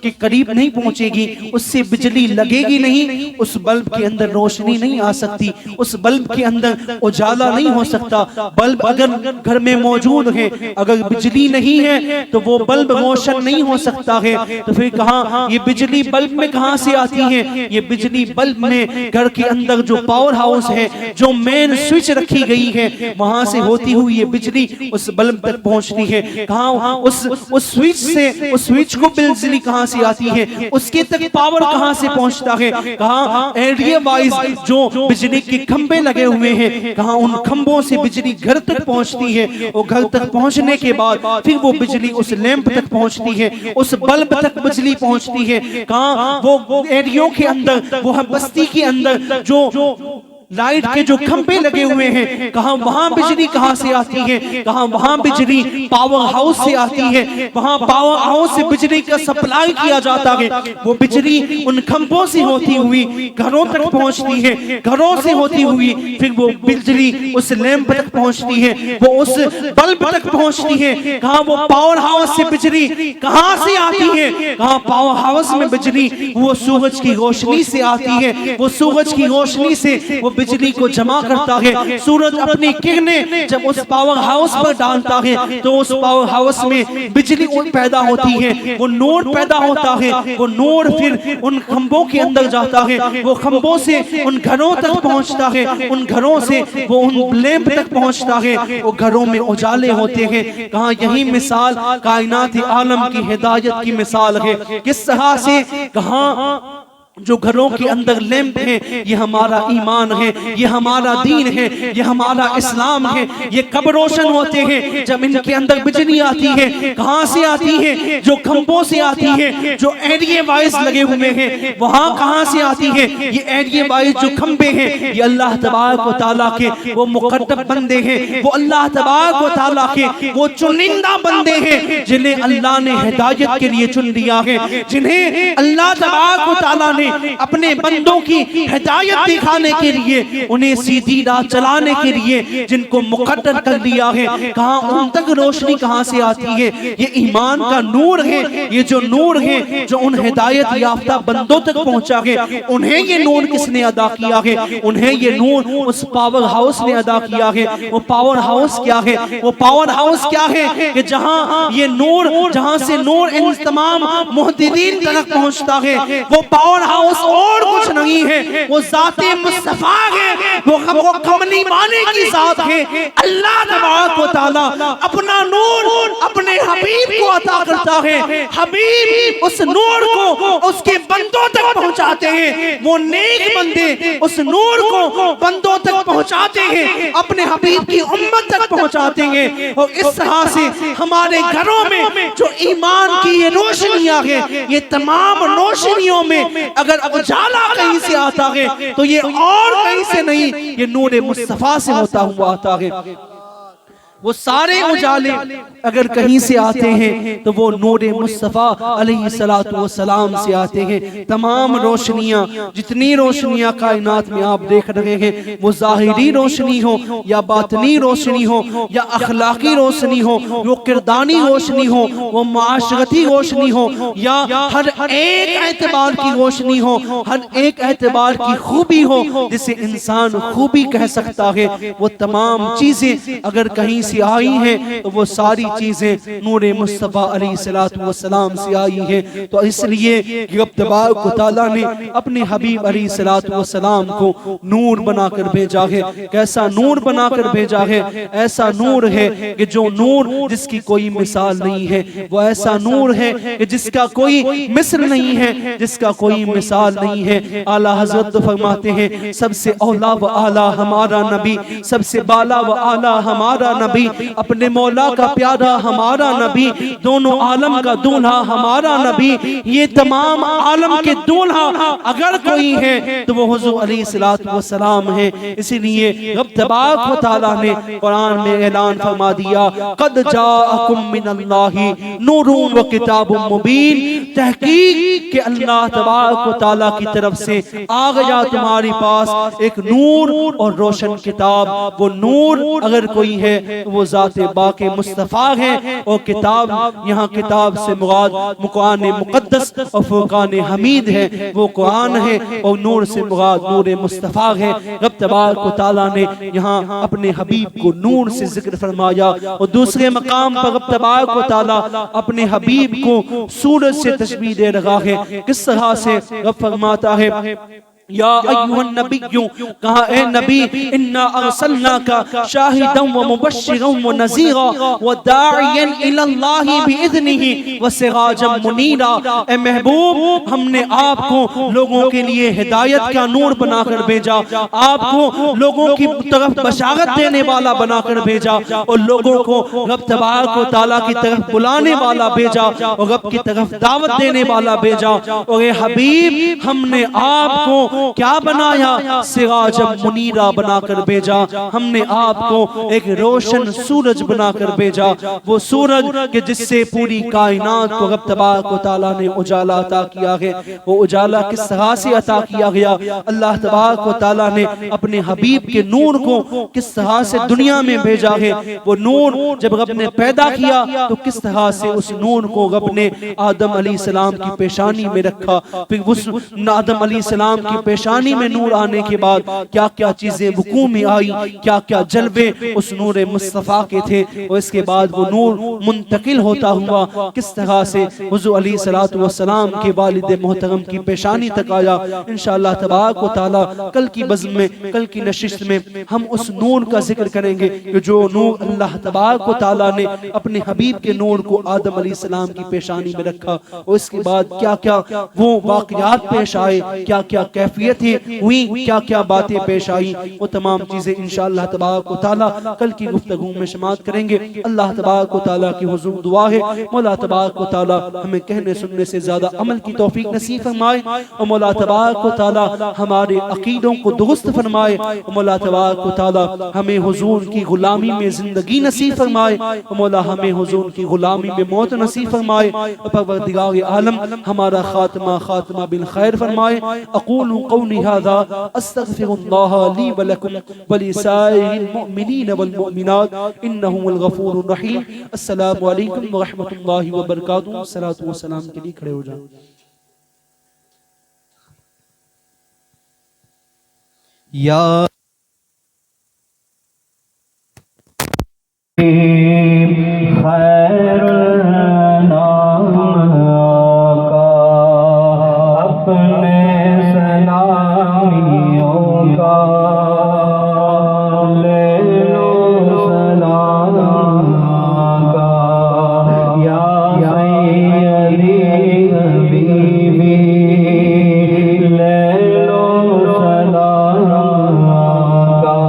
کے قریب نہیں پہنچے گی، اس سے بجلی لگے گی نہیں، اس بلب کے اندر روشنی نہیں آ سکتی، اس بلب کے اندر اجالا نہیں ہو سکتا۔ بلب اگر گھر میں موجود ہے، اگر بجلی نہیں ہے تو وہ بلب روشن نہیں ہو سکتا ہے۔ تو پھر کہاں یہ بجلی بلب میں کہاں سے آتی ہے؟ یہ بجلی بلب میں گھر کے اندر جو پاور ہاؤس ہے، جو مین سوئچ رکھی گئی ہے، وہاں سے ہوتی ہوئی یہ بجلی اس بلب تک پہنچتی ہے۔ کہاں اس سوئچ سے، اس سوئچ کو بجلی کہاں سے آتی ہے؟ اس کے تک پاور کہاں سے پہنچتا ہے؟ کہاں ایریا وائز جو بجلی کے کھمبے لگے ہوئے ہیں، کہاں ان کھمبوں سے بجلی گھر تک پہنچتی ہے، اور گھر تک پہنچنے کے بعد پھر وہ بجلی اس لیمپ تک پہنچتی ہے، اس بلب تک بجلی پہنچتی ہے۔ وہ ایریوں کے اندر، وہ بستی کے اندر جو لائٹ کے جو کھمبے لگے ہوئے ہیں، کہاں وہاں بجلی کہاں سے آتی ہے؟ کہاں وہاں بجلی پاور ہاؤس سے آتی ہے، وہاں پاور ہاؤس سے بجلی کا سپلائی کیا جاتا ہے۔ وہ بجلی ان کھمبوں سے ہوتی ہوئی گھروں تک پہنچتی ہے، گھروں سے ہوتی ہوئی پھر وہ بجلی اس لیمپ تک پہنچتی ہے، وہ اس بلب تک پہنچتی ہے۔ کہاں وہ پاور ہاؤس سے بجلی کہاں سے آتی ہے؟ کہاں پاور ہاؤس میں بجلی وہ سورج کی روشنی سے آتی ہے، وہ سورج کی روشنی سے وہ بجلی کو جمع کرتا ہے۔ سورج اپنی کرنیں جب اس پاور ہاؤس پر ڈالتا ہے تو اس پاور ہاؤس میں بجلی پیدا ہوتی ہے، وہ نور پیدا ہوتا ہے، وہ نور پھر ان کھمبوں کے اندر جاتا ہے، وہ کھمبوں سے ان گھروں تک پہنچتا ہے، ان گھروں سے وہ ان لیمپ تک پہنچتا ہے، وہ گھروں میں اجالے ہوتے ہیں۔ کہاں یہی مثال کائنات عالم کی ہدایت کی مثال ہے، کس طرح سے کہاں جو گھروں کے اندر لیمپ ہے، یہ ہمارا ایمان ہے، یہ ہمارا دین ہے، یہ ہمارا اسلام ہے۔ یہ کب روشن ہوتے ہیں؟ جب ان کے اندر بجلی آتی ہے۔ کہاں سے آتی ہے؟ جو کھمبوں سے آتی ہے، جو ایریا وائز لگے ہوئے ہیں، وہاں کہاں سے آتی ہے؟ یہ ایریا وائز جو کھمبے ہیں، یہ اللہ تبارک و تعالیٰ کے وہ مقرب بندے ہیں، وہ اللہ تبارک و تعالیٰ کے وہ چنندہ بندے ہیں جنہیں اللہ نے ہدایت کے لیے چن لیا ہے، جنہیں اللہ تبارک و تعالیٰ نے اپنے بندوں کی ہدایت دکھانے کے لیے، انہیں سیدھی راہ چلانے کے لیے جن کو مقرر کر دیا ہے۔ کہاں ان تک روشنی کہاں سے آتی ہے؟ یہ ایمان کا نور ہے، یہ جو نور ہے جو ان ہدایت یافتہ بندوں تک پہنچا ہے، انہیں یہ نور کس نے عطا کیا ہے؟ انہیں یہ نور اس پاور ہاؤس نے عطا کیا ہے۔ وہ پاور ہاؤس کیا ہے؟ وہ پاور ہاؤس کیا ہے کہ جہاں یہ نور، جہاں سے نور ان تمام محدثین تک پہنچتا ہے، وہ پاور ہاؤس اور کچھ نہیں ہے، وہ ذات مصطفیٰ ہے، وہ کملی مانے کی ذات ہے۔ اللہ تبارک و تعالیٰ اپنا نور اپنے حبیب کو عطا کرتا ہے، حبیب اس نور کو اس کے بندوں تک پہنچاتے ہیں، وہ نیک بندے اس نور کو بندوں تک پہنچاتے ہیں، اپنے حبیب کی امت تک پہنچاتے ہیں۔ اور اس طرح سے ہمارے گھروں میں جو ایمان کی یہ روشنیاں ہیں، یہ تمام روشنیوں میں اگر اجالا کہیں سے آتا ہے تو یہ اور کہیں سے نہیں، یہ نور مصطفیٰ سے ہوتا ہوا آتا ہے۔ وہ سارے اجالے اگر کہیں سے آتے ہیں تو وہ نور مصطفیٰ علیہ السلام سے آتے ہیں۔ تمام روشنیاں، جتنی روشنیاں کائنات میں آپ دیکھ رہے ہیں، وہ ظاہری روشنی ہو یا باطنی روشنی ہو یا اخلاقی روشنی ہو، وہ کردانی روشنی ہو، وہ معاشرتی روشنی ہو، یا ہر ایک اعتبار کی روشنی ہو، ہر ایک اعتبار کی خوبی ہو جسے انسان خوبی کہہ سکتا ہے، وہ تمام چیزیں اگر کہیں سے آئی ہیں تو وہ ساری چیزیں نور مصطفیٰ علیہ السلام سے آئی ہیں. تو اس لیے رب تبارک و تعالیٰ نے اپنے حبیب علیہ السلام کو نور بنا کر بھیجا ہے. کیسا نور بنا کر بھیجا ہے؟ ایسا نور ہے کہ جو نور جس کی کوئی مثال نہیں ہے. وہ ایسا نور ہے کہ جس کا کوئی مثل نہیں ہے، جس کا کوئی مثال نہیں ہے. اعلیٰ حضرت فرماتے ہیں سب سے اولا و اعلیٰ ہمارا نبی، سب سے بالا و اعلیٰ ہمارا نبی، اپنے مولا کا پیارا ہمارا نبی، دونوں عالم کا دولہا ہمارا نبی. یہ تمام عالم کے دولہا اگر کوئی ہے تو وہ حضور علیہ السلام ہے. اسی لیے رب تبارک و تعالیٰ نے قرآن میں اعلان فرما دیا قد جاءکم من اللہ نور و کتاب مبین. تحقیق کہ اللہ تبارک و تعالیٰ کی طرف سے آ گیا تمہاری پاس ایک نور اور روشن کتاب. وہ نور اگر کوئی ہے وہ ذات باق مصطفیٰ ہے. اور کتاب یہاں کتاب سے مراد قرآن مقدس اور فرقان حمید ہے، وہ قرآن ہے. اور نور سے مراد نور مصطفیٰ ہے. رب تبارک و تعالیٰ نے یہاں اپنے حبیب کو نور سے ذکر فرمایا. اور دوسرے مقام پر رب تبارک و تعالیٰ اپنے حبیب کو سورج سے تشبیہ دے رہا ہے. کس طرح سے رب فرماتا ہے یا ایوہ النبی، کہا اے نبی انا ارسلناک شاہدا و مبشرا و نذیرا و داعیا الی اللہ باذنہ و سراجا منیرا. اے محبوب ہم نے آپ کو لوگوں کے لیے ہدایت کا نور بنا کر بھیجا، آپ کو لوگوں کی طرف بشارت دینے والا بنا کر بھیجا، اور لوگوں کو رب تبارک و تعالیٰ کی طرف بلانے والا بھیجا، اور رب کی طرف دعوت دینے والا بھیجا. اور اے حبیب ہم نے آپ کو کیا بنایا؟ سراج منیرہ بنا کر بھیجا. ہم نے آپ کو ایک روشن سورج بنا کر بھیجا. وہ سورج کہ جس سے پوری کائنات کو رب تبارک و تعالیٰ نے اجالا عطا کیا ہے. وہ اجالا کس طرح سے عطا کیا گیا؟ اللہ تبارک و تعالیٰ نے اپنے حبیب کے نور کو کس طرح سے دنیا میں بھیجا ہے. وہ نور جب رب نے پیدا کیا تو کس طرح سے اس نور کو رب نے آدم علیہ السلام کی پیشانی میں رکھا. پھر اس آدم علیہ السلام کی پیشانی میں نور آنے کے بعد کیا کیا چیزیں وقوع میں آئی، کیا کیا جلوے اس نور مصطفیٰ کے تھے. اور اس کے بعد وہ نور منتقل ہوتا ہوا کس طرح سے حضور علیہ السلام کے والد محترم کی پیشانی تک آیا. انشاءاللہ تبارک و تعالیٰ کل کی بزم میں، کل کی نشست میں ہم اس نور کا ذکر کریں گے کہ جو نور اللہ تبارک و تعالیٰ نے اپنے حبیب کے نور کو آدم علیہ السلام کی پیشانی میں رکھا. اور اس کے بعد کیا کیا وہ واقعات پیش آئے، کیا کیا کیفیتیں ہوئی، کیا کیا باتیں پیش آئی. وہ تمام چیزیں انشاءاللہ تبارک و تعالیٰ کل کی گفتگو میں شمار کریں گے. اللہ تبارک و تعالیٰ کی حضور دعا ہے مولا تبارک و تعالیٰ ہمیں کہنے سننے سے زیادہ عمل کی توفیق نصیب فرمائے. اور مولا تبارک و تعالیٰ ہمارے عقیدوں کو درست فرمائے. اور مولا تبارک و تعالیٰ ہمیں حضور کی غلامی میں زندگی نصیب فرمائے. اور مولا ہمیں حضور کی غلامی میں موت نصیب فرمائے. اور پروردگار عالم ہمارا خاتمہ بالخیر فرمائے. اقول قولی هذا استغفر الله لي ولكم ولسائر المؤمنين والمؤمنات انه هو الغفور الرحيم. السلام علیکم ورحمۃ اللہ وبرکاتہ. الصلاۃ والسلام کے لیے کھڑے ہو جائیں. یا خیر النام کا اپنے سلامیوں کا لے لو سلام کا. یا سیدی حبیبی لے لو سلام کا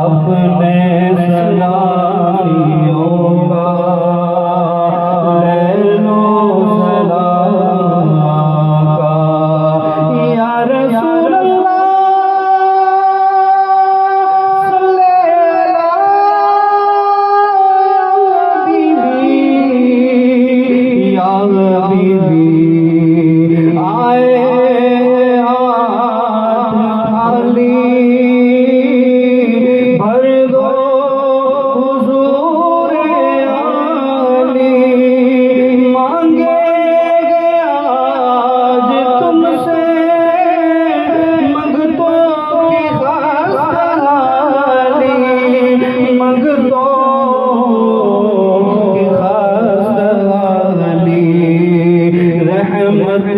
اپنے سلامیوں کا لے لو سلام کا. یا رسول اللہ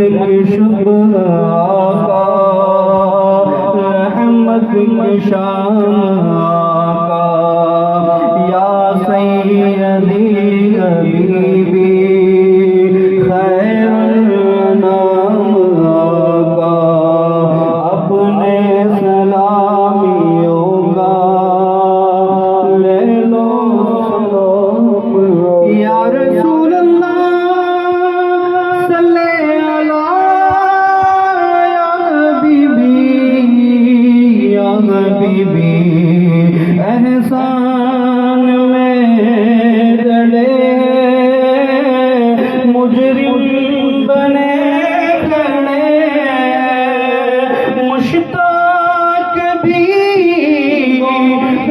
کی شبہ آقا، رحمت کی شان آقا، یا سیدی حبیبی خیر الانام آقا، اپنے سلامیوں کا لے لو سلام یا رسول اللہ، صلی اللہ یا حبیبی یا حبیبی، احسان میں ڈلے مجرم بنے کھڑے، مشتاق بھی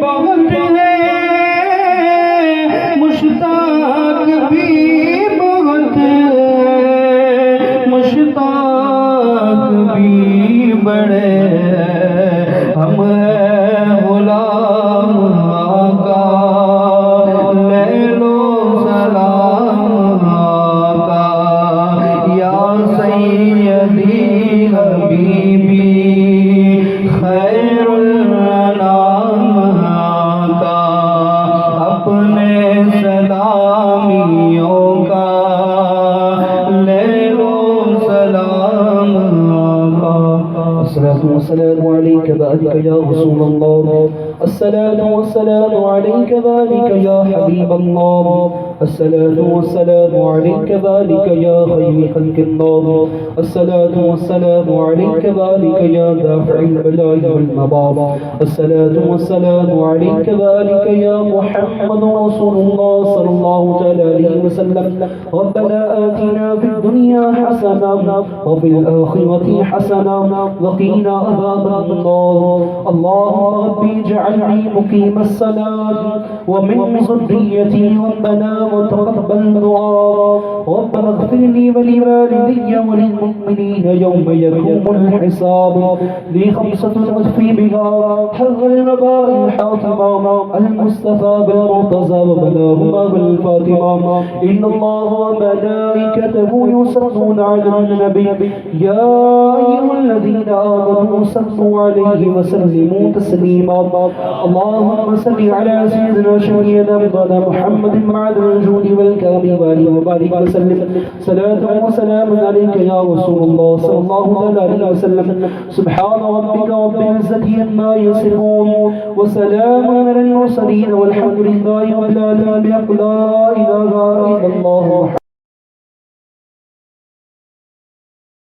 بہت ہے، مشتاق بھی بہت ہے، مشتاق بھی بڑے، ہم ہیں غلام آقا، لے لو سلام آقا، یا سیدی حبیبی خیر الانام آقا، اپنے سلامیوں کا لے لو سلام آقا۔ الصلاة والسلام عليك بارك يا رسول الله، الصلاة والسلام عليك بارك يا حبيب الله، الصلاة والسلام عليك بارك يا خير خلق الله، الصلاة والسلام عليك بارك يا دافع البلاء والمضار، الصلاة والسلام عليك بارك يا محمد رسول الله صلى الله عليه وسلم، ربنا آتنا في الدنيا حسنة وفي الآخرة حسنة وقنا عذاب النار، اللهم ربي اجعلني مقيم الصلاة ومن ذريتي، ربنا وتقبل دعاء، ربنا اغفر لي ولوالدي وللمؤمنين يوم يقوم الحساب، لي خمسة أخفي بها حر النباء الحاطمة المصطفى بالمرتضى وبلاهما بالفاطمة، إن الله وملائكته يصلون على النبي، يا أيها الذين آمنوا صلوا عليه وسلموا تسليما، اللهم صل على سيدنا شفيعنا مولانا محمد معد الجود والكرم وآله وبارك وسلم، صلاة وسلام عليك يا رسول الله صلى الله عليه وسلم، سبحان ربك رب العزة عما يصفون وسلام على المرسلين والحمد لله رب العالمين، لا إله إلا الله